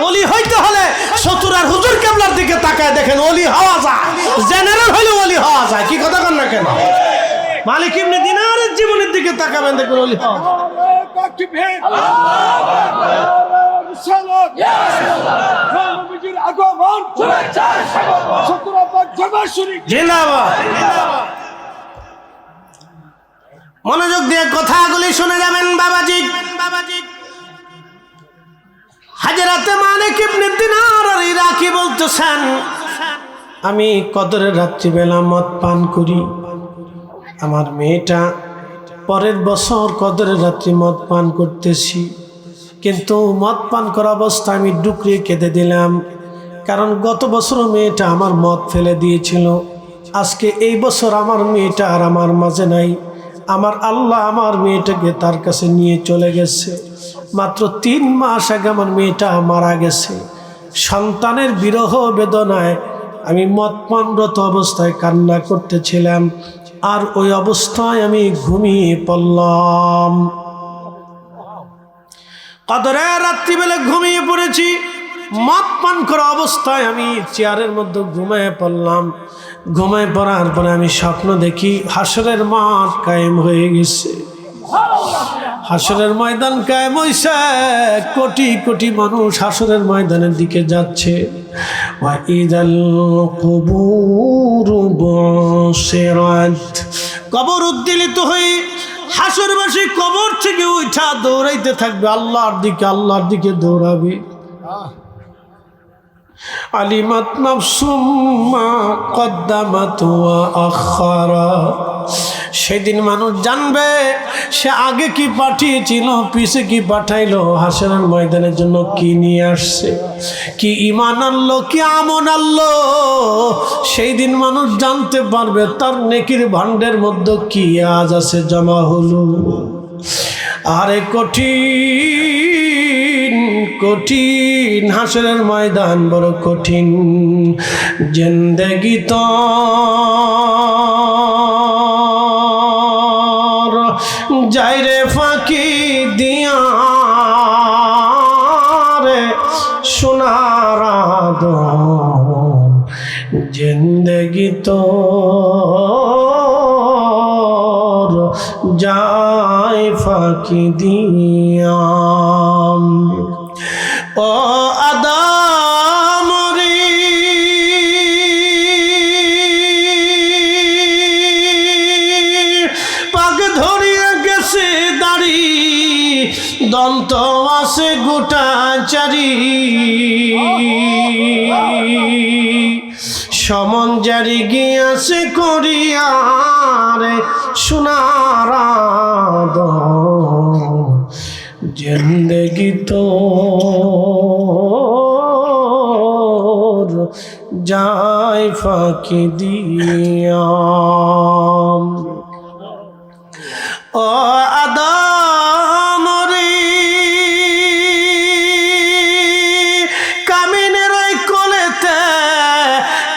ওলি হইতে হলে সতুরার হুজুর কেবলার দিকে তাকায় দেখেন, ওলি হওয়া যায়। জেনারেল হলে ওলি হওয়া যায়। কি কথা কন না কেন? মালিক ইবনে দিনারের জীবনের দিকে তাকাবেন দেখবেন ওলি হওয়া যায়। মনোযোগ দিয়ে কথাগুলি শুনে যাবেন বাবাজি। হাজরাতে মালিক ইবনে দিনার আর ইরাকি বলতেছেন, আমি কদরের রাত্রিবেলা মদ পান করি, আমার মেয়েটা পরের বছর কদরের রাত্রি মদ পান করতেছি, কিন্তু মদ পান করা অবস্থায় আমি ডুকরিয়ে কেঁদে দিলাম, কারণ গত বছরও মেয়েটা আমার মদ ফেলে দিয়েছিল। আজকে এই বছর আমার মেয়েটা আর আমার মাঝে নাই, আমার আল্লাহ আমার মেয়েটাকে তার কাছে নিয়ে চলে গেছে। মাত্র 3 মাস আগে আমার মেয়েটা মারা গেছে। সন্তানের বিরহ বেদনায় আমি মদ পানরত অবস্থায় কান্না করতেছিলাম, আর ওই অবস্থায় আমি ঘুমিয়ে পড়লাম। কদরের রাত্রিবেলা ঘুমিয়ে পড়েছি, মদ পান করা অবস্থায় আমি চেয়ারের মধ্যে ঘুমিয়ে পড়লাম। ঘুমিয়ে পড়ার পরে আমি স্বপ্ন দেখি হাসরের মাঠ কায়েম হয়ে গেছে, হাসরের ময়দান কায়েম হইছে, কোটি কোটি মানুষ হাসরের ময়দানের দিকে যাচ্ছে। ওয়াইদাল কুবুর বুসিরাত, কবর উদ্দীলিত হয়ে হাসরবাসী কবর থেকে উঠা দৌড়াইতে থাকবে আল্লাহর দিকে, আল্লাহর দিকে দৌড়াবে। আলিমাত নাফসুম মা কদ্দামাত ওয়া আখারা, সেদিন মানুষ জানবে সে আগে কি পাঠিয়েছিল, পিছে কি পাঠাইলো, হাসরের ময়দানের জন্য কি নিয়ে আসছে, কি ঈমান আনলো, কি আমল আনলো। সেই দিন মানুষ জানতে পারবে তার নেকির ভান্ডের মধ্যে কি আজ আছে জমা হলো। আরে কঠিন কঠিন, হাসরের ময়দান বড় কঠিন। জিন্দেগি তো যাই রে ফাঁকি দিয়া রে সোনার আদর, জিন্দেগি তো যাই ফাঁকি দিয়া। ও আদামরি পাক ধরিয়া গেছে দাড়ি, দন্ত আছে গোটা চারি, সমন জারি গিয়াছে করিয়ারে সোনার আদর, জিন্দেগি তো যাই ফাঁকি দিয়া। ও আদামরি কামিনের ওই কোলেতে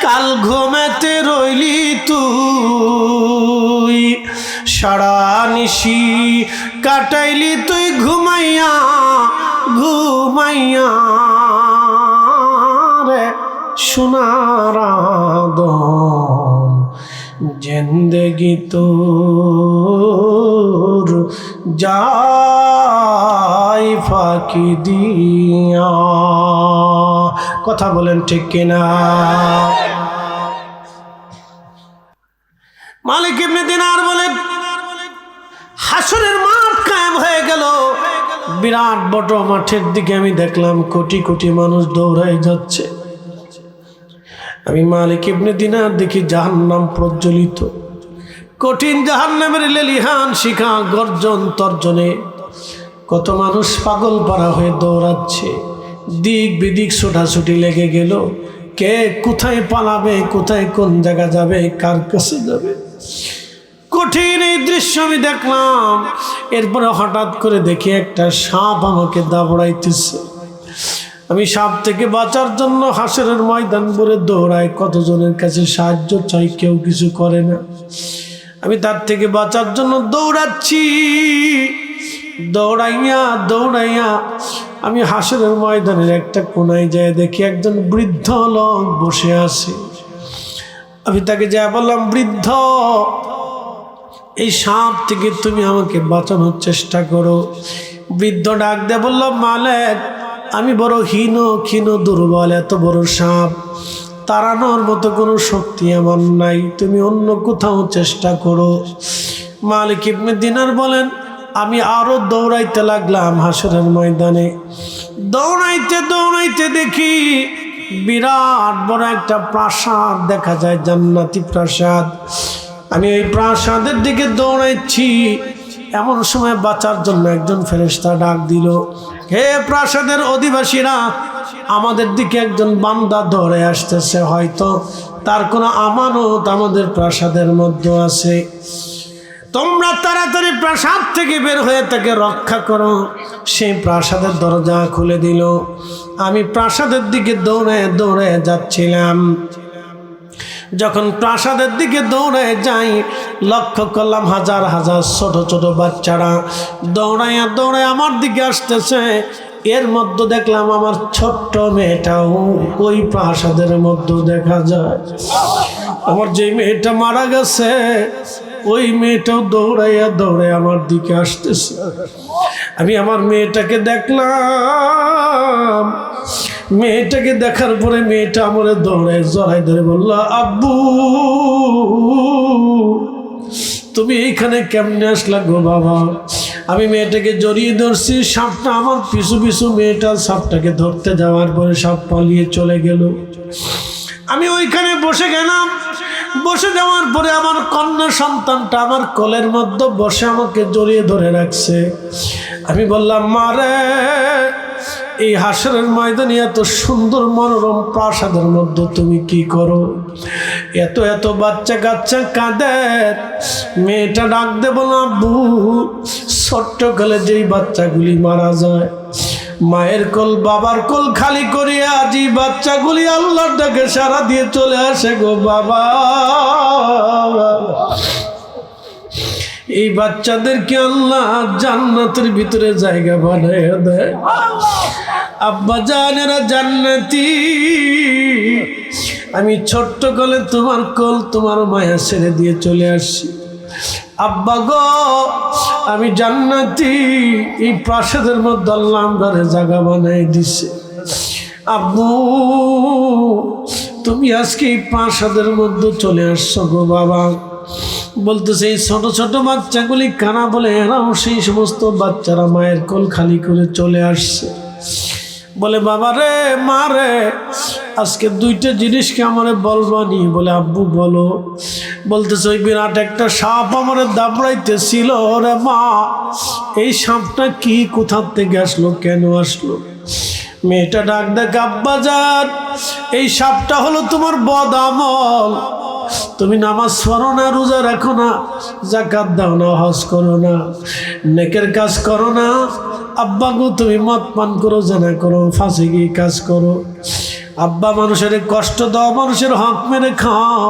কাল ঘুমেতে রইলি তুই, সারা নিশি কাটাইলি তুই ঘুমাইয়া ঘুমাইয়া রে সোনার আদর, জিন্দেগি তোর যাই ফাঁকি দিয়া। কথা বলেন ঠিক কিনা? মালিক ইবনে দিনার বলেন, হাসরের মাঠ কায়েম হয়ে গেল। বিরাট বড় মাঠের দিকে আমি দেখলাম কোটি কোটি মানুষ দৌড়ায় যাচ্ছে। আমি মালিক ইবনে দিনার দেখি জাহান্নাম প্রজ্বলিত, কঠিন জাহান্নামের লেলিহান শিখা গর্জন তর্জনে কত মানুষ পাগল পারা হয়ে দৌড়াচ্ছে। দিক বিদিক ছোটাছুটি লেগে গেল, কে কোথায় পালাবে, কোথায় কোন জায়গা যাবে, কার কাছে যাবে। কঠিন এই দৃশ্য আমি দেখলাম। এরপরে হঠাৎ করে দেখি একটা সাপ আমাকে দাবড়াইতেছে। আমি সাপ থেকে বাঁচার জন্য হাসরের ময়দান ভরে দৌড়াই, কতজনের কাছে সাহায্য চাই, কেউ কিছু করে না। আমি তার থেকে বাঁচার জন্য দৌড়াচ্ছি। দৌড়াইয়া দৌড়াইয়া আমি হাসরের ময়দানের একটা কোনায় যায় দেখি একজন বৃদ্ধ লোক বসে আছে। আমি তাকে যা বললাম, বৃদ্ধ, এই সাপ থেকে তুমি আমাকে বাঁচানোর চেষ্টা করো। বৃদ্ধ ডাক দিয়ে বলল, মালিক, আমি বড় ক্ষীণ দুর্বল, এত বড় সাপ তাড়ানোর মতো কোনো শক্তি আমার নাই, তুমি অন্য কোথাও চেষ্টা করো। মালিক ইবনে দিনার বলেন, আমি আরো দৌড়াইতে লাগলাম হাসরের ময়দানে। দৌড়াইতে দৌড়াইতে দেখি বিরাট বড় একটা প্রাসাদ দেখা যায়, জান্নাতি প্রাসাদ। আমি ওই প্রাসাদের দিকে দৌড়াইছি। এমন সময় বাঁচার জন্য একজন ফেরেশতা ডাক দিল, হে প্রাসাদের অধিবাসীরা, আমাদের দিকে একজন বান্দা দৌড়ে আসতেছে, হয়তো তার কোনো আমানত আমাদের প্রাসাদের মধ্যে আছে, তোমরা তাড়াতাড়ি প্রাসাদ থেকে বের হয়ে তাকে রক্ষা করো। সেই প্রাসাদের দরজা খুলে দিল। আমি প্রাসাদের দিকে দৌড়ে দৌড়ে যাচ্ছিলাম। যখন প্রাসাদের দিকে দৌড়ে যাই, লক্ষ্য করলাম হাজার হাজার ছোট ছোট বাচ্চারা দৌড়াইয়া দৌড়ে আমার দিকে আসতেছে। এর মধ্যে দেখলাম আমার ছোট্ট মেয়েটাও ওই প্রাসাদের মধ্যে দেখা যায়। আমার যে মেয়েটা মারা গেছে, ওই মেয়েটাও দৌড়াইয়া দৌড়ে আমার দিকে আসতেছে। আমি আমার মেয়েটাকে দেখলাম। মেয়েটাকে দেখার পরে মেয়েটা আমার দৌড়ে জড়াই ধরে বলল, আব্বু, তুমি এইখানে কেমনে আসলা গো বাবা? আমি মেয়েটাকে জড়িয়ে ধরছি, সাপটা আমার পিছু পিছু মেয়েটা সাপটাকে ধরতে যাওয়ার পরে সাপ পালিয়ে চলে গেল। আমি ওইখানে বসে গেলাম। বসে যাওয়ার পরে আমার কন্যা সন্তানটা আমার কোলের মধ্যে বসে আমাকে জড়িয়ে ধরে রাখছে। আমি বললাম, মারে, এই হাসরের ময়দানে এত সুন্দর মনোরম প্রাসাদের মধ্যে তুমি কি করো? এত এত বাচ্চা কাচ্চা কাঁদে। মেয়েটা ডাক দেব না, আব্বু, ছোট্টকালে যেই বাচ্চাগুলি মারা যায়, মায়ের কোল বাবার কোল খালি করিয়া আজি বাচ্চাগুলি আল্লাহর ডাকে সাড়া দিয়ে চলে আসে গো বাবা। এই বাচ্চাদেরকে আল্লাহ জান্নাতের ভিতরে জায়গা বানাইয়া দেয়। আব্বা জানেরা জান্নাতি, আমি ছোট্ট কালে তোমার কোল তোমার মায়া ছেড়ে দিয়ে চলে আসছি। আব্বা গো আমি জান্নাতি, এই প্রাসাদের মধ্যে আল্লাহ আমারে জায়গা বানাই দিছে। আব্বু তুমি আজকে এই প্রাসাদের মধ্যে চলে আসছো গো বাবা। বলতেছে এই ছোট ছোট বাচ্চাগুলি কানা বলে এরাও সেই সমস্ত বাচ্চারা মায়ের কোল খালি করে চলে আসছে। বলে বাবা রে মা রে আজকে দুইটা জিনিসকে আমারে বলবানি। বলে আব্বু বলো। বলতেছে ওই বিরাট একটা সাপ আমারে দাবড়াইতেছিল রে মা, এই সাপটা কি কোথা থেকে আসলো, কেন আসলো? মেয়েটা ডাক দেখ আব্বা জান এই সাপটা হলো তোমার বদ আমল। তুমি নামাজ পড়ো না, রোজা রাখো না, যাকাত দাও না, হজ করো না, নেকের কাজ করো না। আব্বা গো তুমি মদ পান করো, জেনা করো, ফাঁসি গিয়ে কাজ করো। আব্বা মানুষের কষ্ট দাও, মানুষের হক মেরে খাও।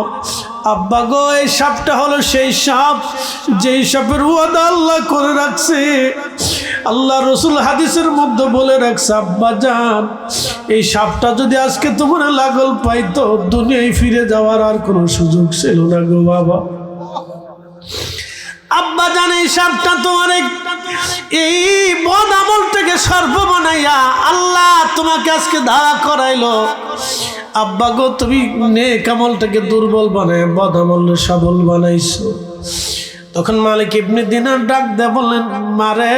আব্বা গো এই সাপটা হলো সেই সাপ যেই সাপের ওয়াদা আল্লাহ করে রাখছে। আল্লাহ রসুল হাদিসের মধ্যে বলে রাখছে আব্বা জান এই সাপটা যদি আজকে তোমার লাগল পাইতো দুনিয়ায় ফিরে যাওয়ার আর কোনো সুযোগ ছিল না গো বাবা। আব্বা জান এই সাপটা তোমার এই বদ আমলটাকে সর্ব বানাইয়া আল্লাহ তোমাকে আজকে দাঁড়া করাইলো। আব্বা গো তুমি নেক আমলটাকে দুর্বল বানায় বদ আমলে সবল বানাইছো। তখন মালিক ইবনে দিনার ডাক দেয়া বললেন মারে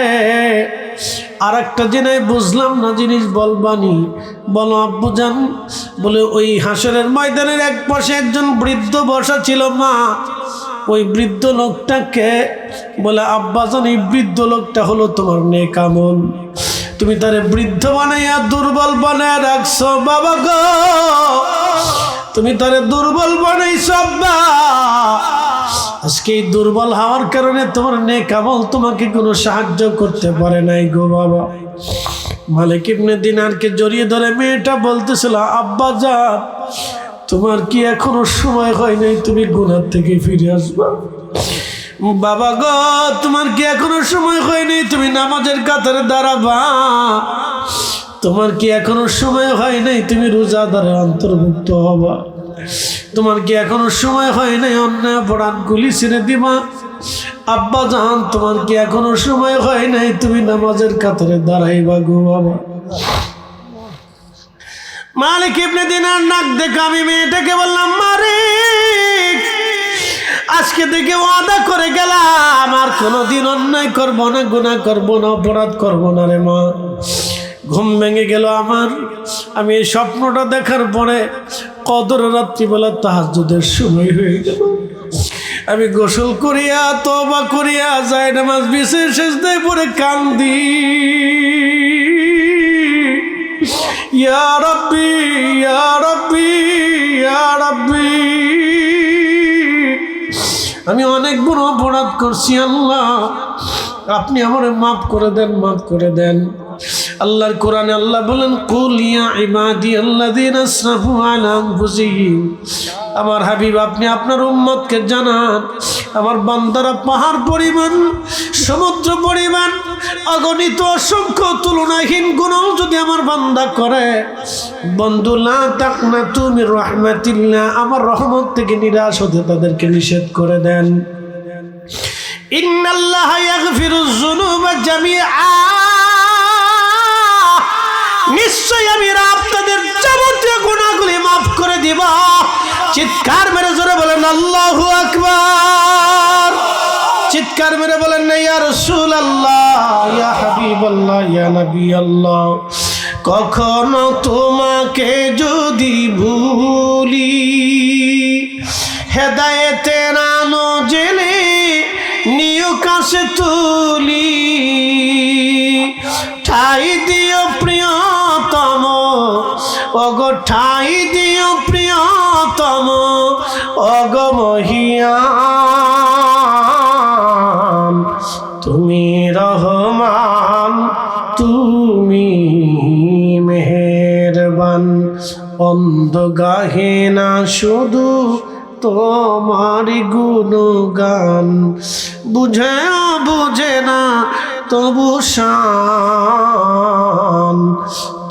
আর একটা জিনিস বুঝলাম না, জিনিস বলবানি। বলো আব্বু জান। বলে ওই হাসরের ময়দানের এক পাশে একজন বৃদ্ধ বসা ছিল মা, ওই বৃদ্ধ লোকটাকে বলে আব্বা জান এই বৃদ্ধ লোকটা হলো তোমার নেক আমল, তুমি তারে বৃদ্ধ বানাইয়া দুর্বল বানাইয়া রাখছো বাবা গো, তুমি তারে দুর্বল বানাইছো আব্বা। আজকে এই দুর্বল হওয়ার কারণে তোমার নেক আমল তোমাকে কোনো সাহায্য করতে পারে নাই গো বাবা। মালিক ইবনে দিনারকে জড়িয়ে ধরে মেয়েটা বলতেছিল আব্বা জান তোমার কি এখনো সময় হয় নাই তুমি গুনাহ থেকে ফিরে আসবা? বাবা গো তোমার কি এখনো সময় হয় নাই তুমি নামাজের কাতারে দাঁড়াবা? তোমার কি এখনো সময় হয় নাই তুমি রোজাদারের অন্তর্ভুক্ত হবা? তোমার কি এখনো সময় হয় নাই অন্যায় অপরাধগুলি ছেড়ে দিবা? আব্বা জান তোমার কি এখনো সময় হয় নাই তুমি নামাজের কাতারে দাঁড়াইবা গো বাবা? মালিক ইবনে দিনার নাক দেখে আমি মেয়েটাকে বললাম মালিক আজকে থেকে ওয়াদা করে গেলাম আর কোনোদিন অন্যায় করবো না, গুনাহ করবো না, অপরাধ করবো না রে মা। ঘুম ভেঙে গেল আমার। আমি এই স্বপ্নটা দেখার পরে কদর রাত্রিবেলা তাহাজ্জুদের সময় হয়ে গেল। আমি গোসল করিয়া তওবা করিয়া যায় নামাজ বিছে সিজদায় পড়ে কান্দি ইয়া রাব্বি ইয়া রাব্বি ইয়া রাব্বি আমি অনেক বড় অপরাধ করছি আল্লাহ, আপনি আমারে মাফ করে দেন, মাফ করে দেন। আল্লাহর কোরআনে আল্লাহ বলেন কুল ইয়া ইবাদিয়াল্লাযীনা আসরাফু আলা আনফুসিহিম, আমার হাবিব আপনি আপনার উম্মতকে জানান আমার বান্দারা পাহাড় পরিমাণ, সমুদ্র পরিমাণ, অগণিত অসংখ্য তুলনাহীন গুনাহ যদি আমার বান্দা করে, বন্ধু লা তাকনাতু মির রাহমাতিল্লাহ, আমার রহমত থেকে নিরাশ হতে তাদেরকে নিষেধ করে দেন। ইন্নাল্লাহা ইয়াগফিরুয যুনুবা জামিআ, নিশ্চয় আমি আপনাদের যাবতীয় গুনাহগুলি মাফ করে দিব। চিৎকার মেরে জোরে বলেন আল্লাহু আকবার। চিৎকার মেরে বলেন না ইয়া রাসূলুল্লাহ, ইয়া হাবিবাল্লাহ, ইয়া নবী আল্লাহ। কখনো তোমাকে যদি ভুলি হেদায়েতের আলো জেলে নিও কাছে তুলি, ঠাই দিও প্রিয়তম ওগো, ঠাই দিও প্রিয়তম ওগো মহিয়ান, তুমি রহমান তুমি অন্ধ গাহে না শুধু তোমারি গুণগান, বুঝেও বুঝে না তবু শান,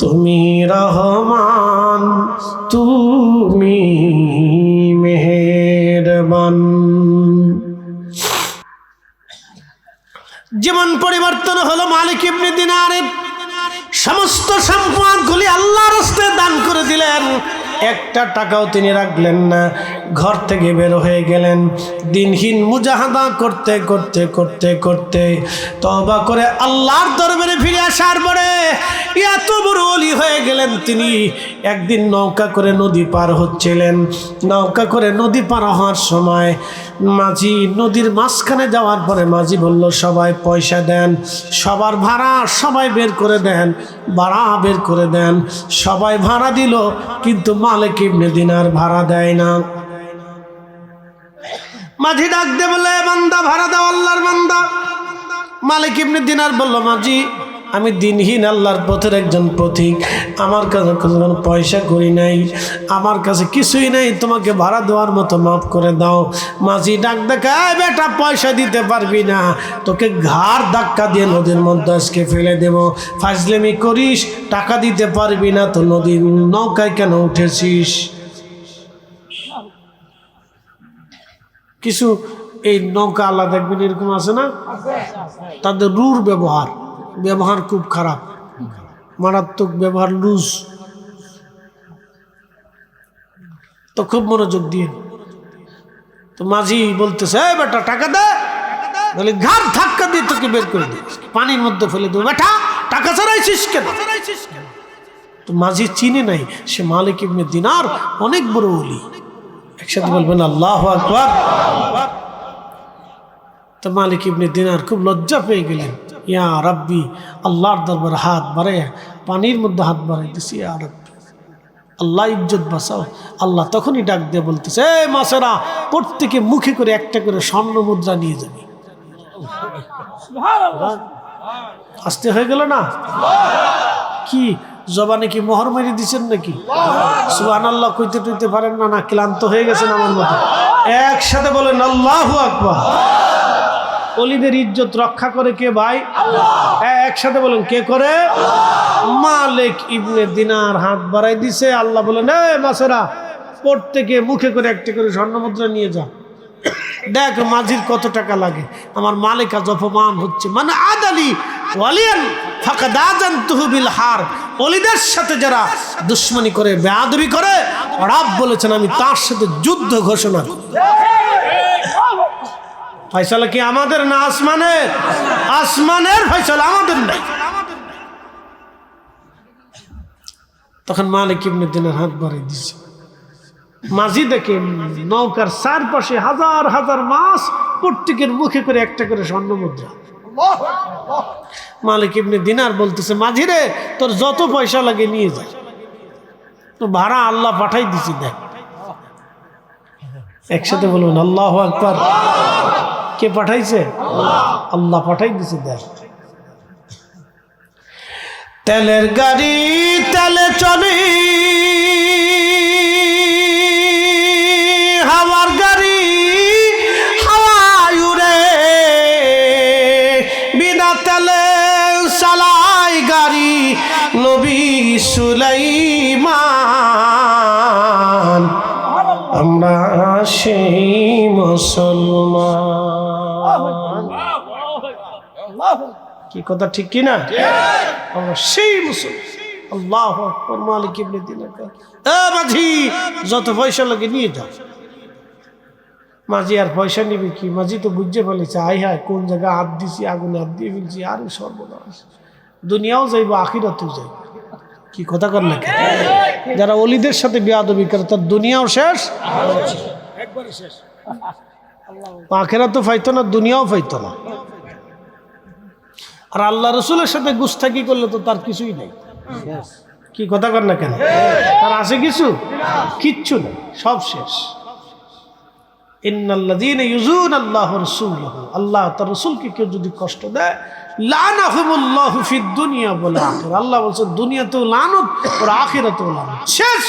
তুমি রহমান তুমি মেহেরবান। জীবন পরিবর্তন হলো মালিক ইবনে দিনারের। সমস্ত সম্পদগুলি আল্লাহর রাস্তায় দান করে দিলেন, একটা টাকাও তিনি রাখলেন না। ঘর থেকে বের হয়ে গেলেন, দিনহীন মুজাহাদা করতে করতে করতে করতে তওবা করে আল্লাহর দরবারে ফিরে আসার পরে এত বড় ওলি হয়ে গেলেন তিনি। একদিন নৌকা করে নদী পার হচ্ছিলেন, নৌকা করে নদী পার হওয়ার সময় মাঝি নদীর মাঝখানে যাওয়ার পরে মাঝি বলল, সবাই পয়সা দেন, সবার ভাড়া সবাই বের করে দেন, ভাড়া বের করে দেন। সবাই ভাড়া দিল, কিন্তু মালিক ইবনে দিনার ভাড়া দেয় না। মাঝি ডাক দে বলে, বান্দা ভাড়া দাও, আল্লাহর বান্দা। মালিক ইবনে দিনার বলল, মাঝি আমি দিনহীন আল্লাহর পথের একজন পথিক, আমার কাছে কোনো পয়সা করি নাই, আমার কাছে কিছুই নাই, তোমাকে ভাড়া দেওয়ার মতো মাফ করে দাও। মাঝি ডাক দেখায়, বেটা পয়সা দিতে পারবি না, তোকে ঘাড় ধাক্কা দিয়ে নদীর মধ্যে আজকে ফেলে দেব। ফাজলামি করিস, টাকা দিতে পারবি না তো নদীর নৌকায় কেন উঠেছিস? কিছু এই নৌকা আল্লাহ দেখবেন এরকম আছে না, তাদের রুর ব্যবহার খুব খারাপ, মারাত্মক ব্যবহার, লুজ। তো খুব মনোযোগ দিয়ে তো মাঝি বলতেছে, বেটা টাকা দে, বলে ঘাড় ধাক্কা দিয়ে তোকে বের করে দে, পানির মধ্যে ফেলে দেবো। বেটা টাকা ছাড়াইছিস কেন? তো মাঝি চিনে নাই সে মালিক ইবনে দিনার অনেক বড় ওলি। একসাথে বলবেন আল্লাহু আকবার। তো মালিক ইবনে দিনার খুব লজ্জা পেয়ে গেলেন, ইয়া রাব্বি, আল্লাহর দরবারে হাত বাড়ায় পানির মধ্যে হাত বাড়াই দিছি, ইয়া রাব্বি আল্লাহ ইজ্জত বাঁচাও। আল্লাহ তখনই ডাক দিয়ে বলতেছে, এ মাছেরা, প্রত্যেকে মুখে করে একটা করে স্বর্ণ মুদ্রা নিয়ে যাবি। আস্তে হয়ে গেল না? কি জবানে কি মোহর মেরে দিচ্ছেন নাকি? সুবহানাল্লাহ কইতে টইতে পারেন না? না ক্লান্ত হয়ে গেছেন আমার মতো? একসাথে বলেন আল্লাহু আকবার। ওলিদের ইজ্জত রক্ষা করে কে ভাই? একসাথে বলেন, কে করে? মালিক ইবনে দিনার হাত বাড়াই দিছে। আল্লাহ বলেন, এ মাছেরা, প্রত্যেকে মুখে করে একটা করে স্বর্ণমুদ্রা নিয়ে যা। দেখ মাঝির কত টাকা লাগে, আমার মালিক আজ অপমান হচ্ছে। মানে আদালি ওয়ালিয়ান ফাকাদ আযানতুহু বিল হারব। ওলিদের সাথে যারা দুশমনি করে, বেয়াদবি করে, রব বলেছেন আমি তার সাথে যুদ্ধ ঘোষণা করি। ফয়সালা কি আমাদের না আসমানের? আসমানের ফয়সালা, আমাদের নাই। তখন মালিক ইবনে দিনার হাত বাড়াই দিছে। মাঝি দেখে নৌকার চারপাশে হাজার হাজার মাছ, প্রত্যেকের মুখে করে একটা করে স্বর্ণ মুদ্রা। মালিক ইবনে দিনার বলতেছে, মাঝি রে, তোর যত পয়সা লাগে নিয়ে যা, তো ভাড়া আল্লাহ পাঠাই দিছি। দেখ, একসাথে বলুন আল্লাহু আকবার। কে পাঠাইছে? আল্লাহ পাঠাই দিছে। দেখ, তেলের গাড়ি তেলে চলে, হাওয়ার গাড়ি হাওয়ায় উড়ে, বিনা তেলে চালাই গাড়ি নবী সুলাইমান। আমরা সেই মুসলমান। কি কথা ঠিক কি না? আমরা সেই মুসলমান। আল্লাহু আকবার। মালিক ইবনে দিনার, এ মাঝি, যত পয়সা লাগে নিয়ে যাও। মাঝি আর পয়সা নিবে কি? মাঝি তো বুঝতে ফেলেছে, আয় হায় কোন জায়গায় হাত দিছি, আগুনে হাত দিয়ে ফেলছি, আরে সর্বনাশ, দুনিয়াও যাইব আখিরাতেও যাইব। কি কথা কর না? যারা ওলিদের সাথে বেয়াদবি করে তার দুনিয়াও শেষ, একবারে শেষ। আখিরাতও পাইতো না, দুনিয়াও পাইতো না। আর আল্লাহ রসুলের সাথে গুস্তাকি করলে তো তার কিছুই নেই। কি কথা কর না কেন? তার আছে কিছু? কিচ্ছু নেই, সব শেষ। ইন্নাল্লাযীনা ইউযুনা আল্লাহ রাসূলাহু, আল্লাহ তার রাসূলকে কেউ যদি কষ্ট দেয়, লানাহুমুল্লাহু ফিদ দুনিয়া ওয়াল আখিরা। আল্লাহ বলছে দুনিয়াতেও লানত আর আখিরাতেও লানত। শেষ।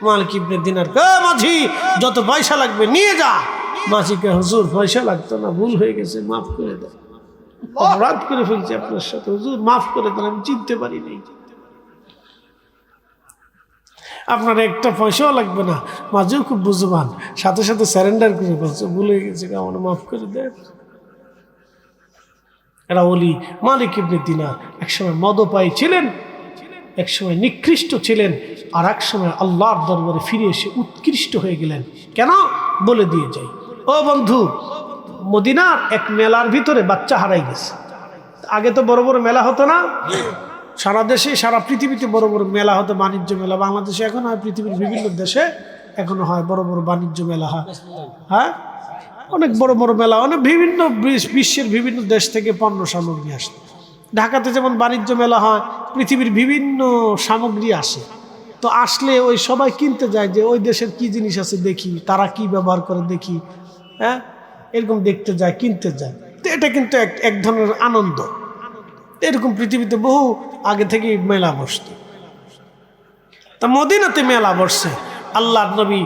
মালিক ইবনে দিনার মাঝি যত পয়সা লাগবে নিয়ে যা। মাঝিকে হুজুর পয়সা লাগতো না, ভুল হয়ে গেছে, মাফ করে দেন, অপরাধ করে ফেলছি আপনার সাথে, হুজুর মাফ করে দেন, আমি চিনতে পারি নাই। আপনার একটা পয়সাও লাগবে না। মাঝেও খুব বুঝবান, সাথে সাথে স্যারেন্ডার করে বলছে ভুলে গেছে, আমার মাফ করে দেন। এরা ওলি মালিক ইবনে দিনার একসময় মদপায়ী ছিলেন, একসময় নিকৃষ্ট ছিলেন, আর এক সময় আল্লাহর দরবারে ফিরে এসে উৎকৃষ্ট হয়ে গেলেন। কেন বলে দিয়ে যাই। ও বন্ধু, মদিনার এক মেলার ভিতরে বাচ্চা হারাই গেছে। আগে তো বড় বড় মেলা হতো না, সারা দেশে সারা পৃথিবীতে বড় বড় মেলা হতো, বাণিজ্য মেলা। বাংলাদেশে এখন হয়, পৃথিবীর বিভিন্ন দেশে এখনো হয়, বড় বড় বাণিজ্য মেলা হয়। হ্যাঁ, অনেক বড় বড় মেলা, অনেক বিভিন্ন বিশ্বের বিভিন্ন দেশ থেকে পণ্য সামগ্রী আসে। ঢাকাতে যেমন বাণিজ্য মেলা হয়, পৃথিবীর বিভিন্ন সামগ্রী আসে। তো আসলে ওই সবাই কিনতে যায় যে ওই দেশের কি জিনিস আছে দেখি, তারা কি ব্যবহার করে দেখি, হ্যাঁ, এরকম দেখতে যায়, কিনতে যায়। তো এটা কিন্তু এক ধরনের আনন্দ। এরকম পৃথিবীতে বহু আগে থেকে মেলা বসত। তা মদিনাতে মেলা বসছে। আল্লাহর নবী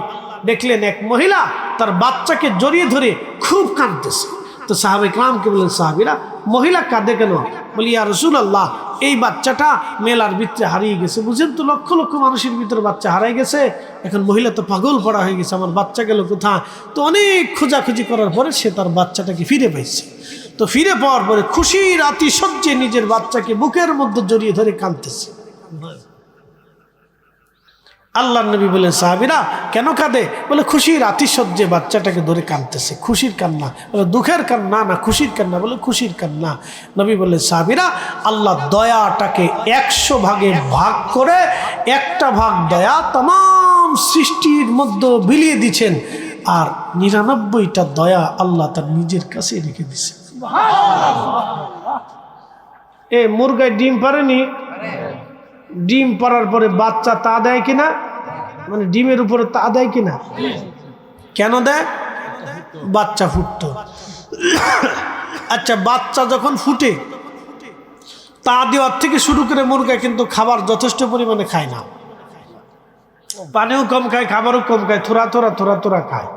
দেখলেন এক মহিলা তার বাচ্চাকে জড়িয়ে ধরে খুব কাঁদতেছে। তো সাহাবে কেরামকে বললেন, সাহাবীরা, মহিলা কাঁদে কেন? বলি, ইয়া রাসূলুল্লাহ, এই বাচ্চাটা মেলার ভিতরে হারিয়ে গেছে। বুঝেন তো, লক্ষ লক্ষ মানুষের ভিতরে বাচ্চা হারাই গেছে। এখন মহিলা তো পাগল পড়া হয়ে গেছে, আমার বাচ্চা গেল কোথায়? তো অনেক খোঁজাখুঁজি করার পরে সে তার বাচ্চাটাকে ফিরে পেয়েছে। তো ফিরে পাওয়ার পরে খুশির আতিশয্যে নিজের বাচ্চাকে বুকের মধ্যে জড়িয়ে ধরে কাঁদতেছে। আল্লাহর নবী বলেন, সাহাবীরা কেন কাঁদে? বলে, খুশির আতিশয্যে বাচ্চাটাকে ধরে কাঁদতেছে। খুশির কান্না? বলে, দুঃখের কান্না না খুশির কান্না? বলে, খুশির কান্না। নবী বললেন, সাহাবীরা, আল্লাহ দয়াটাকে 100 ভাগে ভাগ করে একটা ভাগ দয়া তাম সৃষ্টির মধ্যে বিলিয়ে দিচ্ছেন, আর 99টা দয়া আল্লাহ তার নিজের কাছে রেখে দিছে। এ মুরগায় ডিম পারেনি? ডিম পারার পরে বাচ্চা তা দেয় কিনা? মানে ডিমের উপরে তা দেয় কিনা? কেন দেয়? বাচ্চা ফুটত। আচ্ছা, বাচ্চা যখন ফুটে, তা দেওয়ার থেকে শুরু করে মুরগা কিন্তু খাবার যথেষ্ট পরিমাণে খায় না, পানিও কম খায়, খাবারও কম খায়, থোড়া থোড়া থোড়া থোড়া খায়।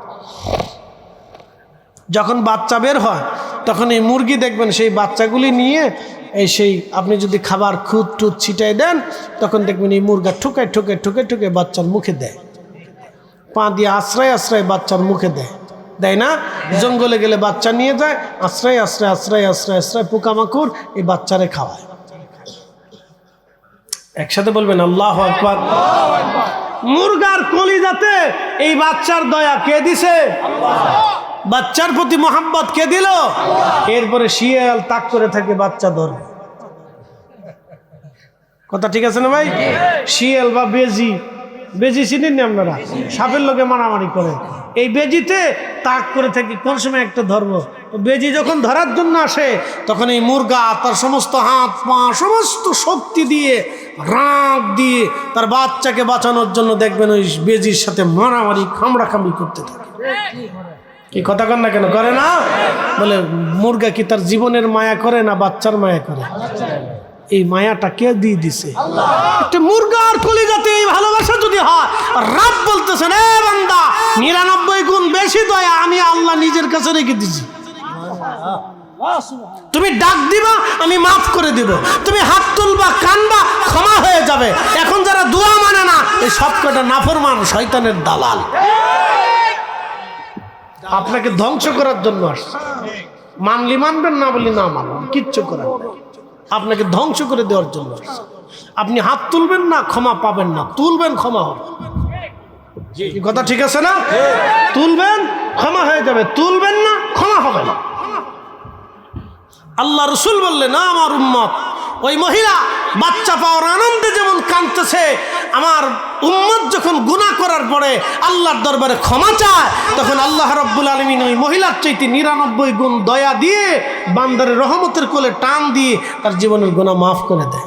যখন বাচ্চা বের হয় তখন এই মুরগি দেখবেন সেই বাচ্চাগুলি নিয়ে সেই আপনি যদি খাবার খুদ টুদ ছিটাই দেন, তখন দেখবেন এই মুরগা ঠুকে ঠুকে ঠুকে ঠুকে বাচ্চার মুখে দেয়, পা দিয়ে আশ্রয় আশ্রয় বাচ্চার মুখে দেয়, দেয় না? জঙ্গলে গেলে বাচ্চা নিয়ে যায়, আশ্রয় আশ্রয় আশ্রয় আশ্রয় আশ্রয় পোকামাকড় এই বাচ্চারে খাওয়ায়। একসাথে বলবেন আল্লাহু আকবার। মুরগার কলিজাতে এই বাচ্চার দয়া কে দিছে? বাচ্চার প্রতি মোহাম্মত কে দিল? এরপরে শিয়াল তাক করে থাকে বাচ্চা ধরবে। কথা ঠিক আছে না ভাই? শিয়াল বা বেজি, বেজি চিনেন না আপনারা? সাপের লোকে মারামারি করে, এই বেজিতে তাক করে থাকে কোন সময় একটা ধরবো। বেজি যখন ধরার জন্য আসে তখন এই মুরগা তার সমস্ত হাত পা সমস্ত শক্তি দিয়ে রাগ দিয়ে তার বাচ্চাকে বাঁচানোর জন্য দেখবেন ওই বেজির সাথে মারামারি খামড়াখামড়ি করতে থাকে। কি কথা কন না কেন? করে না? বলে, মুরগা কি তার জীবনের মায়া করে না বাচ্চার মায়া করে? এই মায়াটা কে দিয়ে দিছে? একটা মুরগার কলিজাতে এই ভালোবাসা যদি হয়, রব বলতেছেন, এ বান্দা, 99 গুণ বেশি দয়া আমি আল্লাহ নিজের কাছে রেখে দিছি। তুমি ডাক দিবা, আমি মাফ করে দিব। তুমি হাত তুলবা, কানবা, ক্ষমা হয়ে যাবে। এখন যারা দোয়া মানে না, এই সবকটা নাফরমান শয়তানের দালাল, আপনাকে ধ্বংস করার জন্য আসছে। মানলি মানবেন, না বলি না মানবেন, কিচ্ছু করার নেই। আপনাকে ধ্বংস করে দেওয়ার জন্য আসছে। আপনি হাত তুলবেন না, ক্ষমা পাবেন না, তুলবেন, ক্ষমা হবে। কথা ঠিক আছে না? তুলবেন, ক্ষমা হয়ে যাবে, তুলবেন না, ক্ষমা হবে না। আল্লাহ রসুল বললেন, না আমার উম্মত, ওই মহিলা বাচ্চা পাওয়ার আনন্দে যেমন কাঁদতেছে, আমার উম্মত যখন গুনাহ করার পরে আল্লাহর দরবারে ক্ষমা চায়, তখন আল্লাহ রাব্বুল আলামিন ওই মহিলার চাইতে 99 গুণ দয়া দিয়ে বান্দারের রহমতের কোলে টান দিয়ে তার জীবনের গুনাহ মাফ করে দেয়।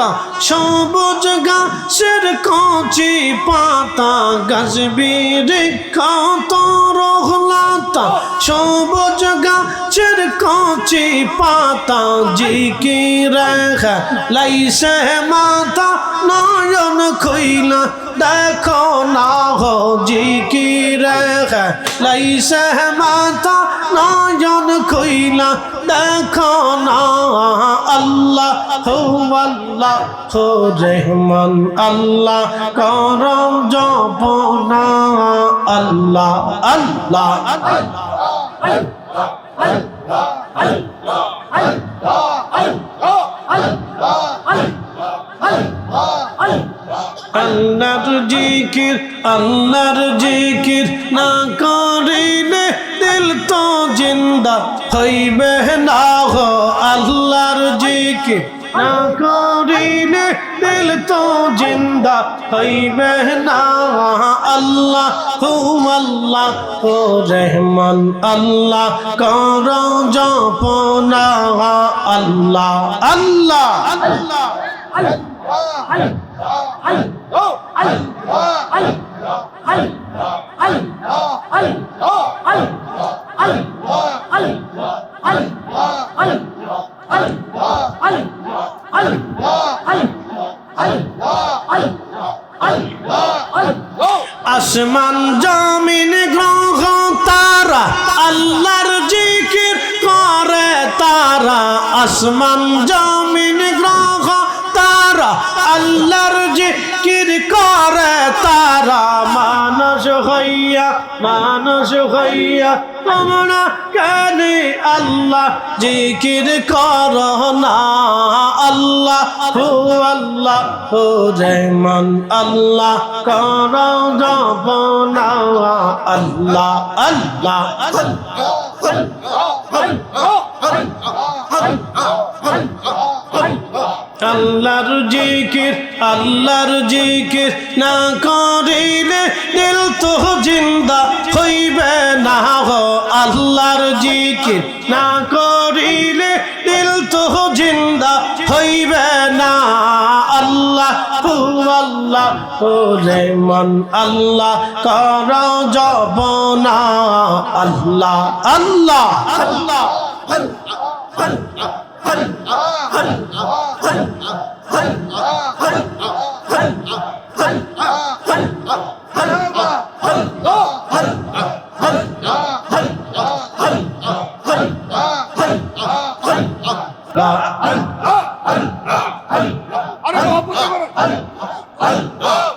রহলাতা সবুজ গাছের কচি পাতা গাছ বৃক্ষ রহলাতা সবুজ গাছের কচি পাতা জিকির লাইছে মাথা নয়ন খুইলা দেখো না হো জিকির লাইছে মাথা নয়ন খুইলা দেখো না আল্লাহ হো আল্লাহ হো রহমান আল্লাহ করম জপনা আল্লাহ আল্লাহ আল্লাহর জিকির না করিলে দিল তো জিন্দা হইবে না হো আল্লাহর জিকির না করিলে দিল তো জিন্দা হইবে না আল্লাহ হু আল্লাহ হো রহমান আল্লাহ কর জপনা আল্লাহ আল্লাহ আল্লাহ আসমান জমিন গ্রহ তারা আল্লাহর জিকির করে তারা আসমান জমিন গ্রহ তারা আল্লাহর জিকির করে তারা মানুষ হইয়া তোমরা কেন আল্লাহ জিকির করো না আল্লাহ হু রহমান আল্লাহ করো জপনা আল্লাহ আল্লাহ আল্লাহর জিকির না করিলে দিল তো জিন্দা হইবে না হো আল্লাহর জিকির না করিলে দিল তো জিন্দা হইবে না আল্লাহ হু রহমান আল্লাহ কর জপনা আল্লাহ আল্লাহ আল্লাহ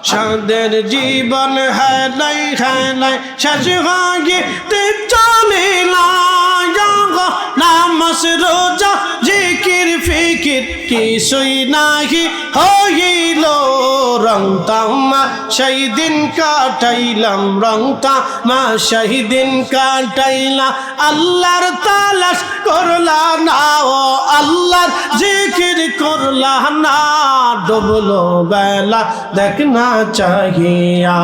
সাদের জীবন হেলাই শেষ হইতে চলিলা নামাজ রোজা জিকির ফিকির কিছুই নাহি হইল রং তামা সেই দিন কাটাইলাম রং তামা সেই দিন কাটাইলা আল্লাহর তালাশ করলা না ও আল্লাহর জিকির করলা না ডুবলো বেলা দেখনা চাহিয়া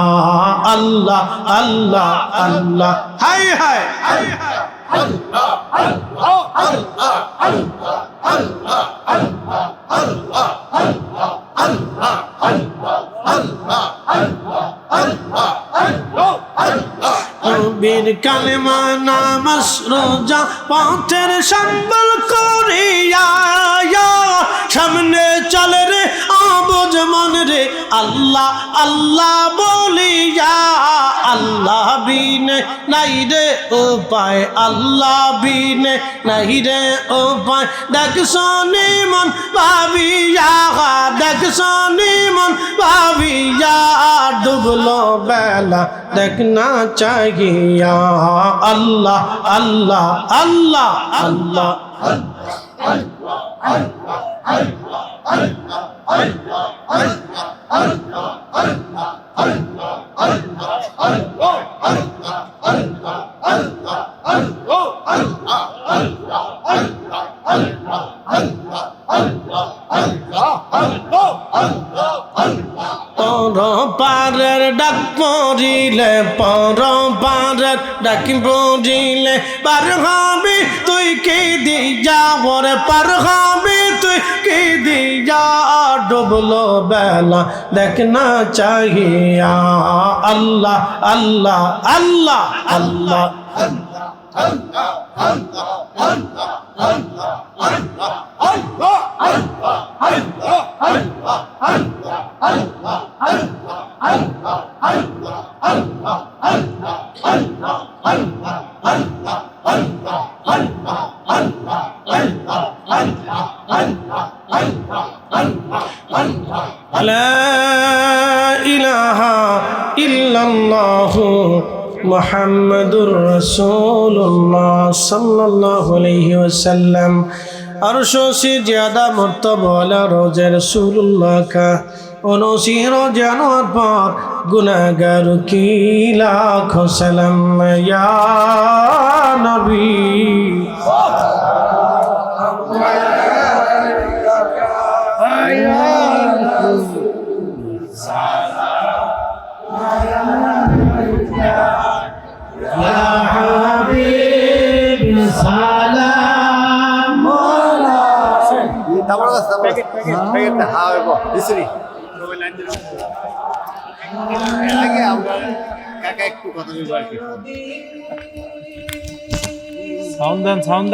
আল্লাহ আল্লাহ আল্লাহ হায় হায় বীর কালেমা নামাজ রোজা পথের সম্বল করিয়া সামনে চলে রে আবুজ মন রে আল্লাহ আল্লাহ বলিয়া আল্লাহ বিনে নাই রে উপায় আল্লাহ বিনে নাই রে উপায় দেখছনি মন ভাবিয়া দেখছনি মন ভাবিয়া ডুবলো বেলা দেখনা চাহিয়া আল্লাহ আল্লাহ আল্লাহ আল্লাহ পারের ডাক পড়িলে পারের ডাক পড়িলে পার হবি তুই কে দি যাবর পার হবি তুই তুই কি দিয়া ডুবলো বেলা দেখ না চাহিয়া আল্লাহ আল্লাহ আল্লাহ আল্লাহ লা ইলাহা ইল্লাল্লাহু মুহাম্মাদুর রাসূলুল্লাহ সাল্লাল্লাহু আলাইহি ওয়াসাল্লাম अरशों से ज्यादा मर्तबा वाला रोज़े रसूलुल्लाह का उनसी रोज़ानों पर गुनाहगार की लाखों सलाम या नबी সাউন্ড দেন সাউন্ড